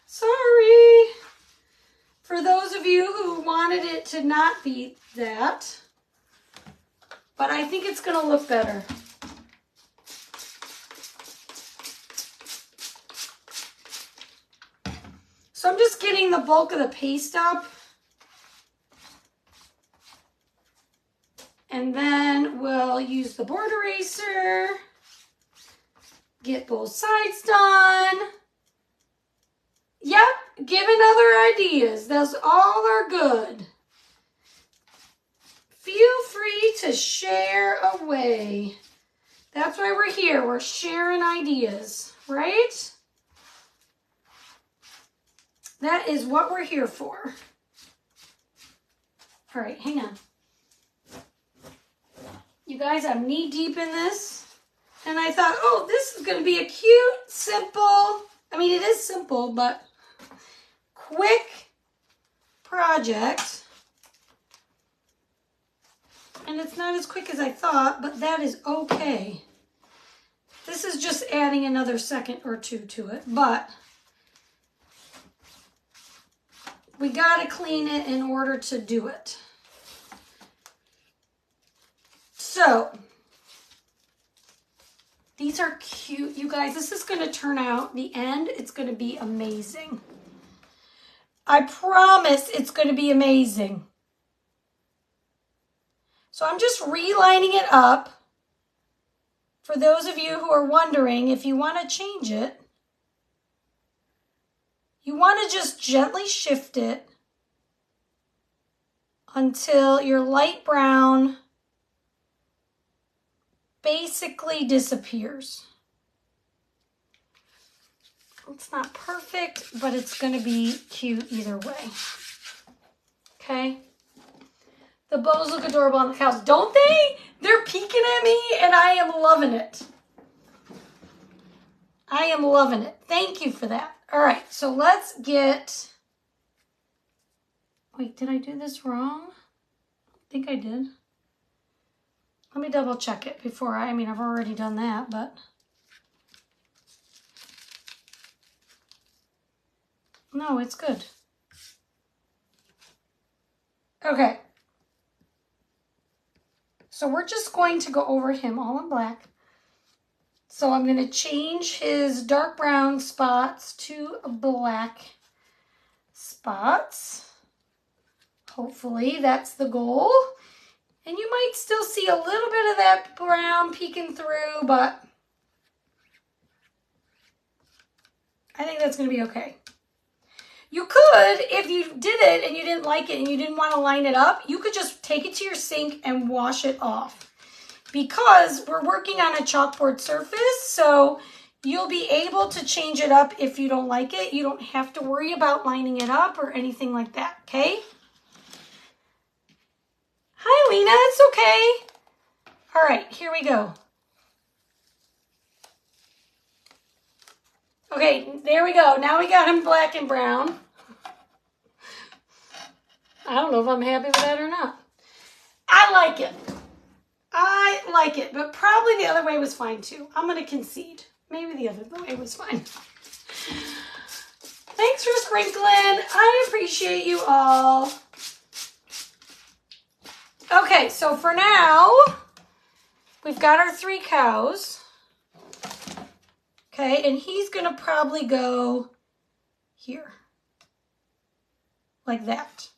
Sorry for those of you who wanted it to not be that, but I think it's going to look better. So I'm just getting the bulk of the paste up. And then we'll use the board eraser, get both sides done. Yep, giving other ideas. Those all are good. Feel free to share away. That's why we're here. We're sharing ideas, right? That is what we're here for. All right, hang on. You guys, I'm knee deep in this. And I thought, oh, this is going to be a cute, simple, I mean, it is simple, but quick project. And it's not as quick as I thought, but that is okay. This is just adding another second or two to it, but we got to clean it in order to do it. So, these are cute, you guys. This is going to turn out, the end, it's going to be amazing. I promise it's going to be amazing. So I'm just relining it up. For those of you who are wondering, if you want to change it, you want to just gently shift it until your light brown basically disappears. It's not perfect, but it's going to be cute either way. Okay? The bows look adorable on the cows, don't they? They're peeking at me and I am loving it. I am loving it. Thank you for that. All right, so let's get, wait, did I do this wrong? I think I did. Let me double check it before I mean, I've already done that, but. No, it's good. Okay. So we're just going to go over him all in black. So I'm going to change his dark brown spots to black spots. Hopefully that's the goal. And you might still see a little bit of that brown peeking through, but I think that's going to be okay. You could, if you did it and you didn't like it and you didn't want to line it up, you could just take it to your sink and wash it off. Because we're working on a chalkboard surface, so you'll be able to change it up if you don't like it. You don't have to worry about lining it up or anything like that, okay? Hi, Lena, it's okay. All right, here we go. Okay, there we go. Now we got him black and brown. I don't know if I'm happy with that or not. I like it. I like it, but probably the other way was fine too. I'm going to concede. Maybe the other way was fine. Thanks for sprinkling. I appreciate you all. Okay, so for now, we've got our 3 cows. Okay, and he's going to probably go here. Like that.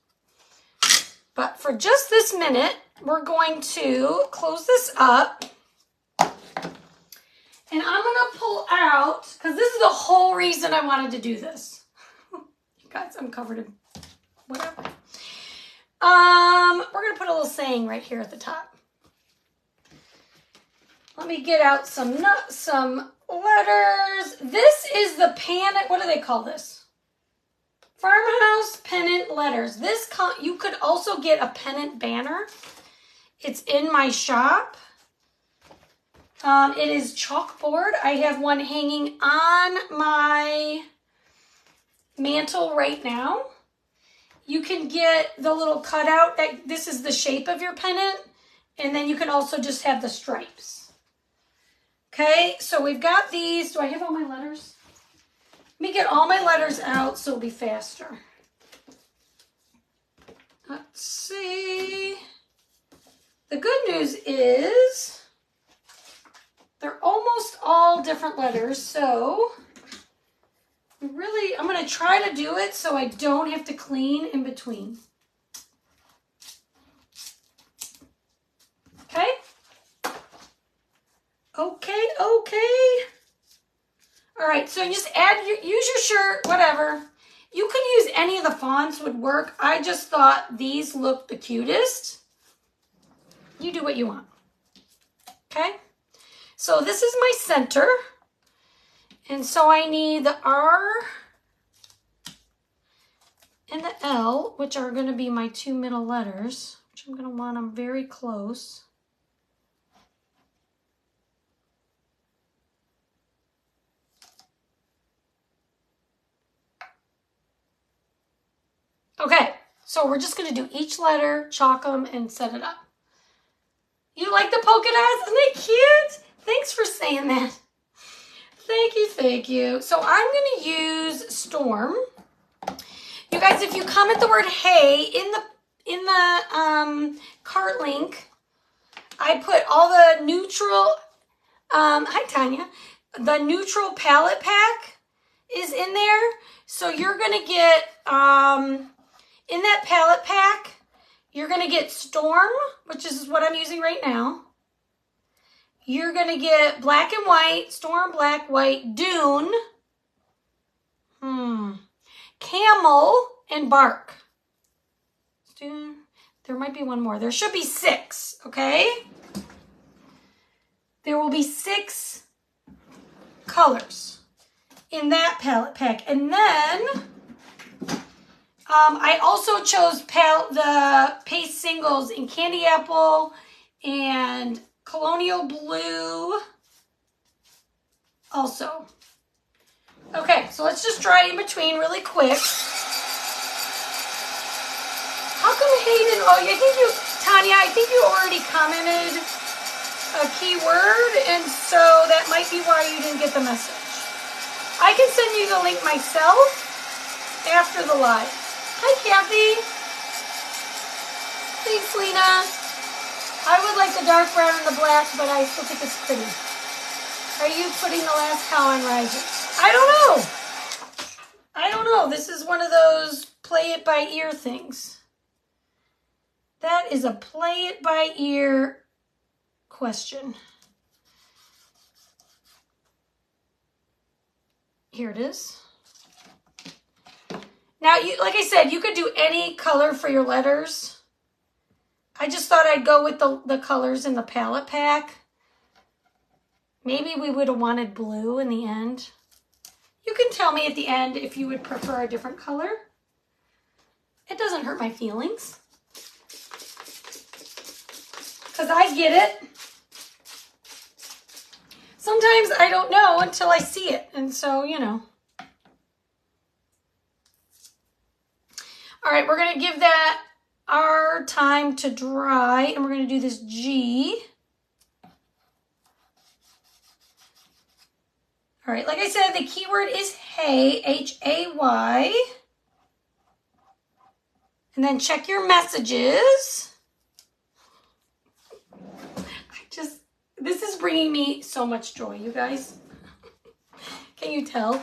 But for just this minute, we're going to close this up. And I'm going to pull out, because this is the whole reason I wanted to do this. You guys, I'm covered in whatever. We're going to put a little saying right here at the top. Let me get out some letters. This is the panic, what do they call this? Farmhouse pennant letters. You could also get a pennant banner. It's in my shop. It is chalkboard. I have one hanging on my mantle right now. You can get the little cutout that this is the shape of your pennant, and then you can also just have the stripes. Okay, so we've got these. Do I have all my letters? Let me get all my letters out so it'll be faster. Let's see. The good news is they're almost all different letters, so I'm going to try to do it so I don't have to clean in between. Okay? Okay. All right, so just use your shirt, whatever. You could use any of the fonts would work. I just thought these looked the cutest. You do what you want. Okay? So this is my center. And so I need the R and the L, which are going to be my 2 middle letters, which I'm going to want them very close. Okay, so we're just going to do each letter, chalk them, and set it up. You like the polka dots? Isn't it cute? Thanks for saying that. Thank you. So I'm going to use Storm. You guys, if you comment the word hey in the cart link, I put all the neutral, hi Tanya, the neutral palette pack is in there. So you're going to get, in that palette pack, you're going to get Storm, which is what I'm using right now. You're going to get black and white, Storm, black, white, Dune, Camel, and Bark. There might be one more. There should be 6, okay? There will be 6 colors in that palette pack. And then I also chose the paste singles in Candy Apple and Colonial Blue also. Okay, so let's just dry it in between really quick. How come Hayden, Tanya, I think you already commented a keyword, and so that might be why you didn't get the message. I can send you the link myself after the live. Hi, Kathy. Thanks, Lena. I would like the dark brown and the black, but I still think it's pretty. Are you putting the last cow on riser? I don't know. This is one of those play it by ear things. That is a play it by ear question. Here it is. Now, like I said, you could do any color for your letters. I just thought I'd go with the colors in the palette pack. Maybe we would have wanted blue in the end. You can tell me at the end if you would prefer a different color. It doesn't hurt my feelings. Because I get it. Sometimes I don't know until I see it. And so, you know. All right, we're going to give that our time to dry. And we're going to do this G. All right, like I said, the keyword is hay, H-A-Y. And then check your messages. This is bringing me so much joy, you guys. Can you tell?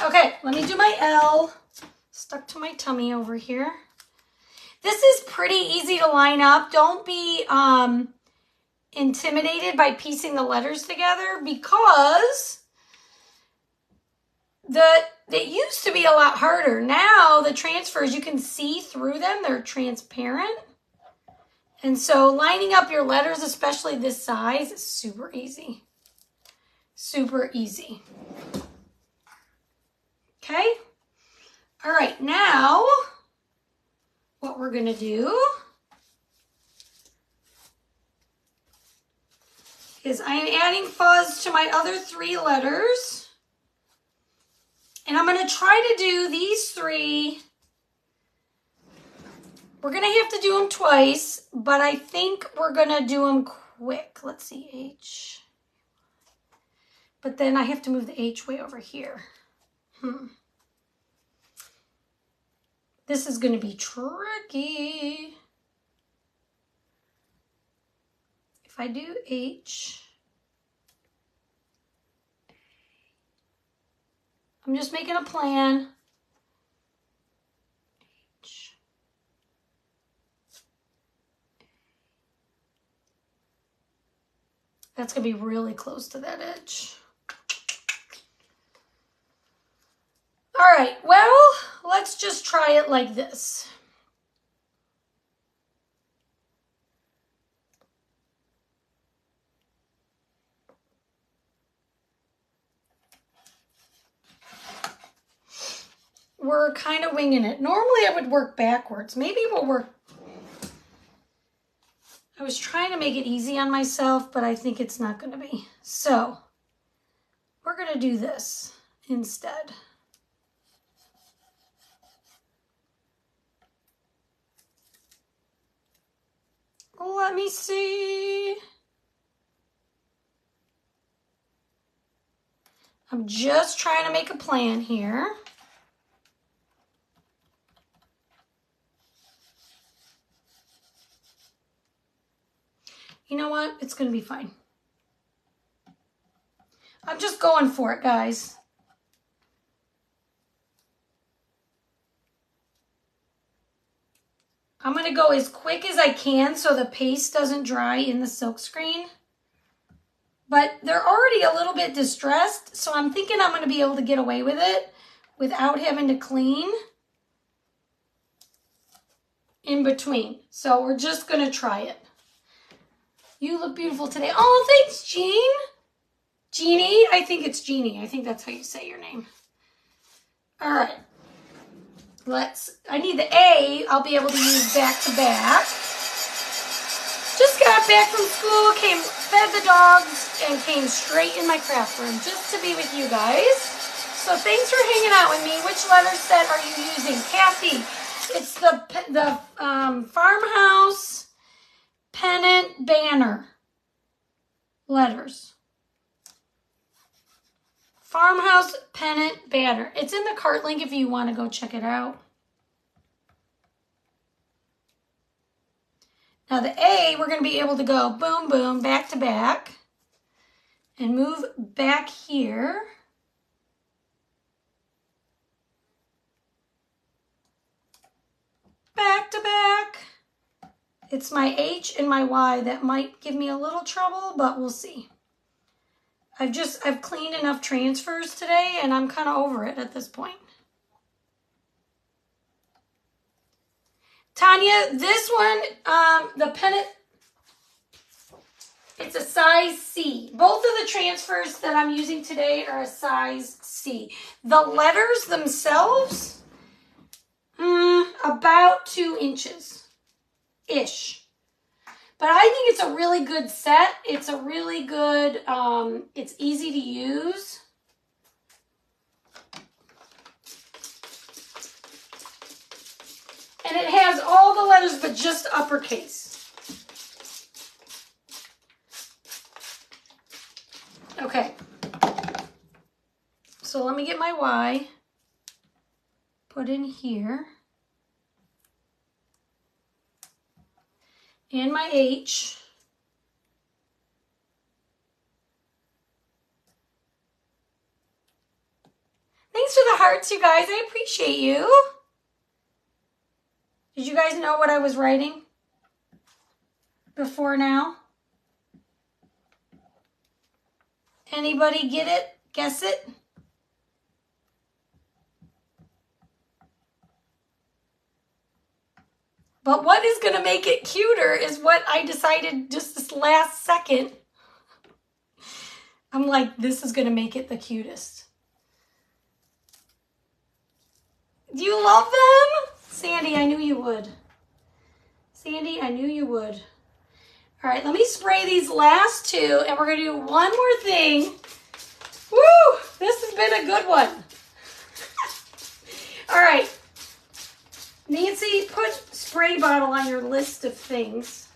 Okay, let me do my L. Stuck to my tummy over here. This is pretty easy to line up. Don't be intimidated by piecing the letters together because it used to be a lot harder. Now the transfers, you can see through them. They're transparent. And so lining up your letters, especially this size, is super easy. Super easy. Okay. All right. Now what we're going to do is I am adding fuzz to my other 3 letters. And I'm going to try to do these 3. We're going to have to do them twice, but I think we're going to do them quick. Let's see, H. But then I have to move the H way over here. This is going to be tricky. If I do H, I'm just making a plan. H. That's going to be really close to that edge. All right, well, let's just try it like this. We're kind of winging it. Normally I would work backwards. Maybe we'll work. I was trying to make it easy on myself, but I think it's not going to be. So we're going to do this instead. Let me see. I'm just trying to make a plan here. You know what? It's going to be fine. I'm just going for it, guys. I'm going to go as quick as I can so the paste doesn't dry in the silk screen. But they're already a little bit distressed, so I'm thinking I'm going to be able to get away with it without having to clean in between. So we're just going to try it. You look beautiful today. Oh, thanks, Jean. Jeannie? I think it's Jeannie. I think that's how you say your name. All right. I need the A. I'll be able to use back to back. Just got back from school, fed the dogs, and came straight in my craft room just to be with you guys. So thanks for hanging out with me. Which letter set are you using? Kathy, it's the Farmhouse Pennant Banner letters. Farmhouse Pennant Banner. It's in the cart link if you want to go check it out. Now the A, we're going to be able to go boom, boom, back to back. And move back here. Back to back. It's my H and my Y that might give me a little trouble, but we'll see. I've cleaned enough transfers today and I'm kind of over it at this point. Tanya, this one, the pennant, it's a size C. Both of the transfers that I'm using today are a size C. The letters themselves, about 2 inches-ish. But I think it's a really good set. It's a really good, it's easy to use. And it has all the letters but just uppercase. Okay. So let me get my Y put in here. And my H. Thanks for the hearts, you guys. I appreciate you. Did you guys know what I was writing before now? Anybody get it? Guess it? But what is going to make it cuter is what I decided just this last second. I'm like, this is going to make it the cutest. Do you love them? Sandy, I knew you would. Sandy, I knew you would. All right, let me spray these last 2, and we're going to do one more thing. Woo! This has been a good one. All right. Nancy, put spray bottle on your list of things.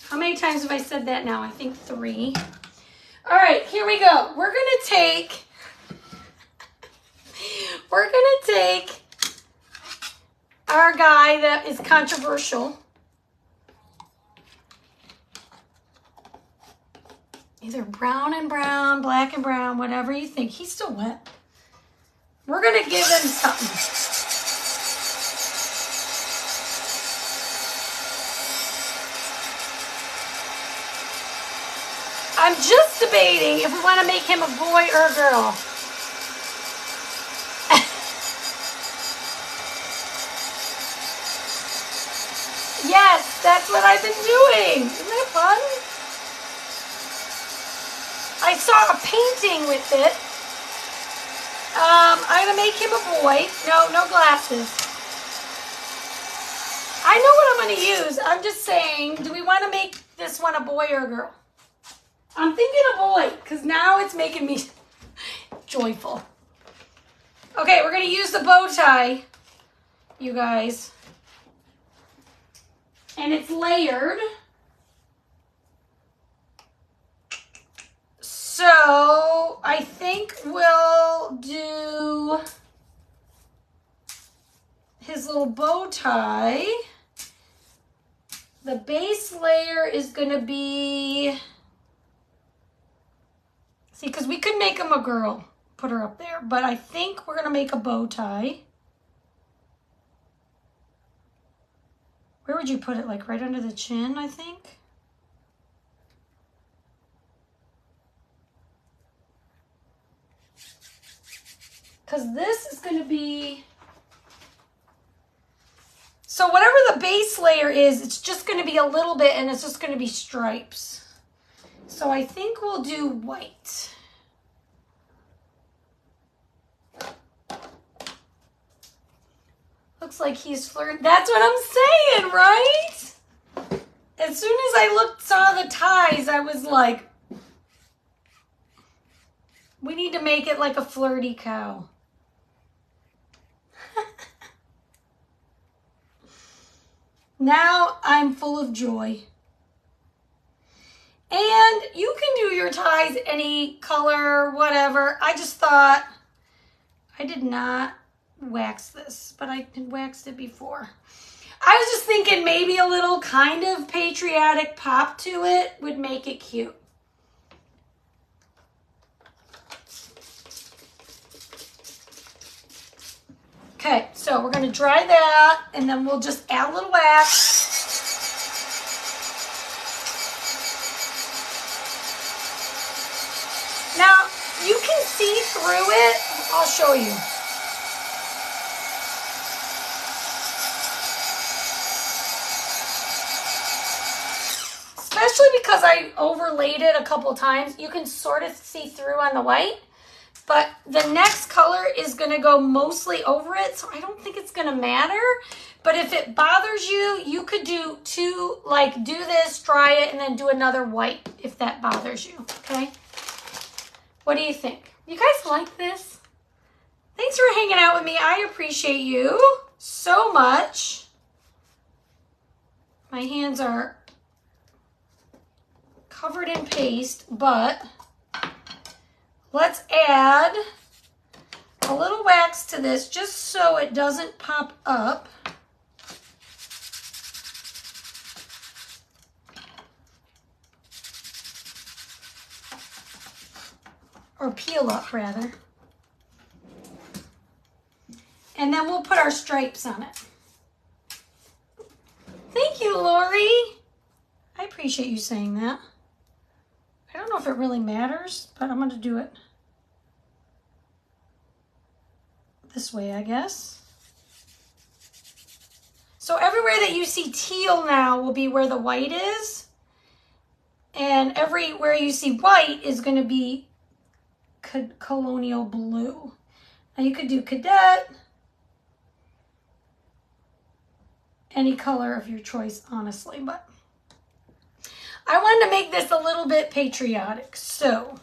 How many times have I said that now? I think 3. All right, here we go. We're going to take our guy that is controversial. Either brown and brown, black and brown, whatever you think. He's still wet. We're going to give him something. I'm just debating if we want to make him a boy or a girl. Yes, that's what I've been doing. Isn't that fun? I saw a painting with it. I'm going to make him a boy. No glasses. I know what I'm going to use. I'm just saying, do we want to make this one a boy or a girl? I'm thinking a boy, because now it's making me joyful. Okay, we're going to use the bow tie, you guys. And it's layered. So I think we'll do his little bow tie. The base layer is going to be... See, because we could make him a girl, put her up there, but I think we're going to make a bow tie. Where would you put it? Like right under the chin, I think? Because this is going to be... So whatever the base layer is, it's just going to be a little bit, and it's just going to be stripes. So I think we'll do white. Looks like he's flirting. That's what I'm saying, right? As soon as I saw the ties, I was like, we need to make it like a flirty cow. Now I'm full of joy. And you can do your ties any color, whatever. I just thought, I did not wax this, but I had waxed it before. I was just thinking maybe a little kind of patriotic pop to it would make it cute. Okay, so we're going to dry that, and then we'll just add a little wax. Now, you can see through it. I'll show you. Especially because I overlaid it a couple times, you can sort of see through on the white. But the next color is going to go mostly over it, so I don't think it's going to matter. But if it bothers you, you could do two, like do this, dry it, and then do another white if that bothers you, okay? What do you think? You guys like this? Thanks for hanging out with me. I appreciate you so much. My hands are covered in paste, but let's add a little wax to this just so it doesn't pop up. Or peel up, rather. And then we'll put our stripes on it. Thank you, Lori. I appreciate you saying that. I don't know if it really matters, but I'm going to do it this way, I guess. So everywhere that you see teal now will be where the white is. And everywhere you see white is going to be colonial blue. Now you could do cadet, any color of your choice, honestly, but I wanted to make this a little bit patriotic, so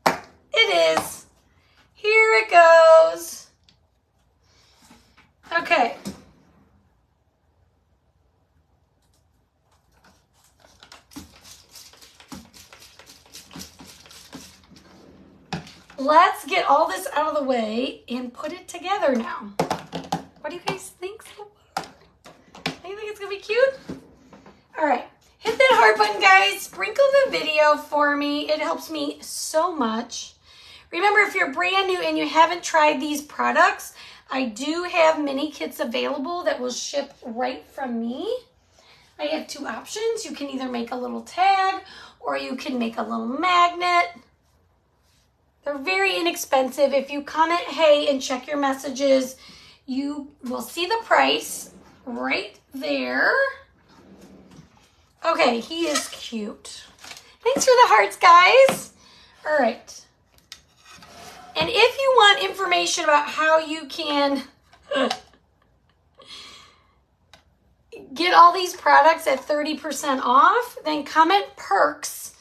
it is. Here it goes. Okay. Let's get all this out of the way and put it together now. What do you guys think so far? Do you think it's gonna be cute? All right, hit that heart button, guys. Sprinkle the video for me. It helps me so much. Remember, if you're brand new and you haven't tried these products, I do have mini kits available that will ship right from me. I have two options. You can either make a little tag or you can make a little magnet. They're very inexpensive. If you comment hey and check your messages, you will see the price right there. Okay, he is cute. Thanks for the hearts, guys. All right. And if you want information about how you can get all these products at 30% off, then comment perks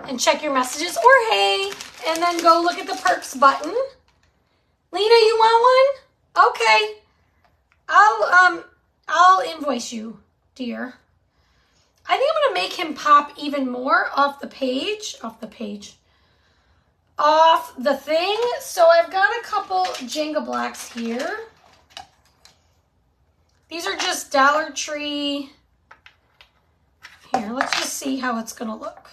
and check your messages, or hey, and then go look at the perks button. Lena, you want one? Okay. I'll invoice you, dear. I think I'm gonna make him pop even more off the thing. So I've got a couple Jenga blocks here. These are just Dollar Tree. Here, let's just see how it's gonna look.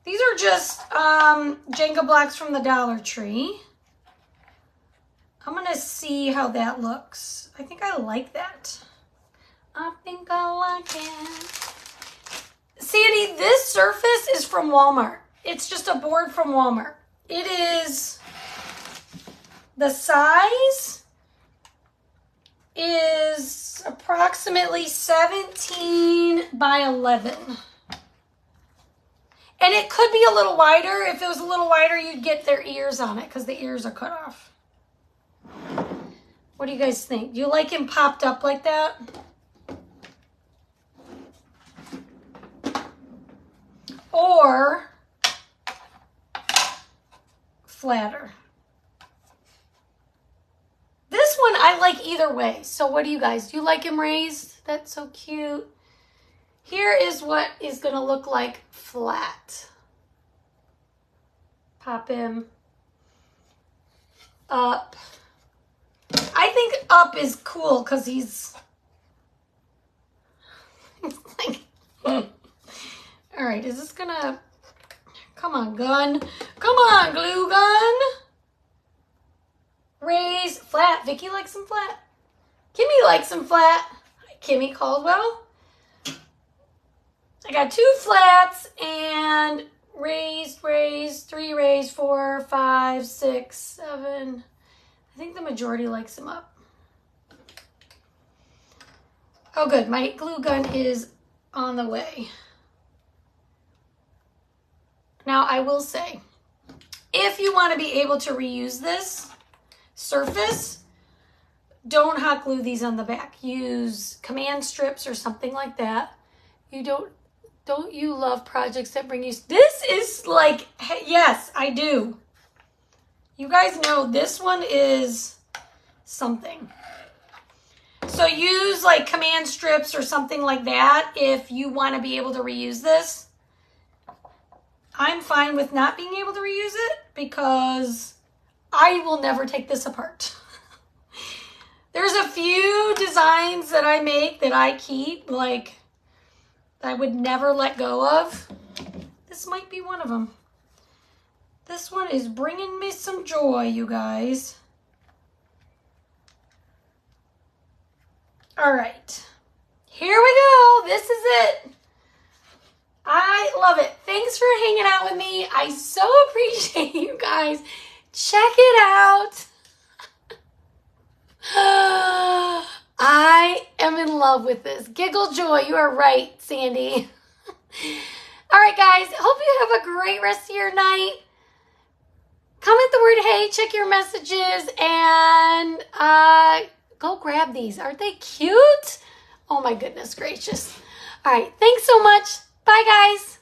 These are just Jenga blocks from the Dollar Tree. I'm gonna see how that looks. I think I like that. I think I like it. Sandy, this surface is from Walmart. It's just a board from Walmart. It is The size is approximately 17 by 11. And it could be a little wider. If it was a little wider, you'd get their ears on it because the ears are cut off. What do you guys think? Do you like him popped up like that? Or flatter? This one I like either way. So what do you guys? Do you like him raised? That's so cute. Here is what is going to look like flat. Pop him up. I think up is cool because he's like, all right, is this gonna, come on, gun. Come on, glue gun. Raise, flat. Vicky likes some flat. Kimmy likes some flat. Hi, Kimmy Caldwell. I got 2 flats and raised, 3 raised, 4, 5, 6, 7. I think the majority likes them up. Oh, good. My glue gun is on the way. Now, I will say, if you want to be able to reuse this surface, don't hot glue these on the back. Use command strips or something like that. You don't you love projects that bring you, this is like, yes, I do. You guys know this one is something. So use like command strips or something like that if you want to be able to reuse this. I'm fine with not being able to reuse it because I will never take this apart. There's a few designs that I make that I keep, like, that I would never let go of. This might be one of them. This one is bringing me some joy, you guys. All right, here we go. This is it. I love it. Thanks for hanging out with me. I so appreciate you guys. Check it out. I am in love with this. Giggle joy. You are right, Sandy. All right, guys. Hope you have a great rest of your night. Comment the word hey, check your messages, and go grab these. Aren't they cute? Oh my goodness gracious. All right, thanks so much. Bye, guys.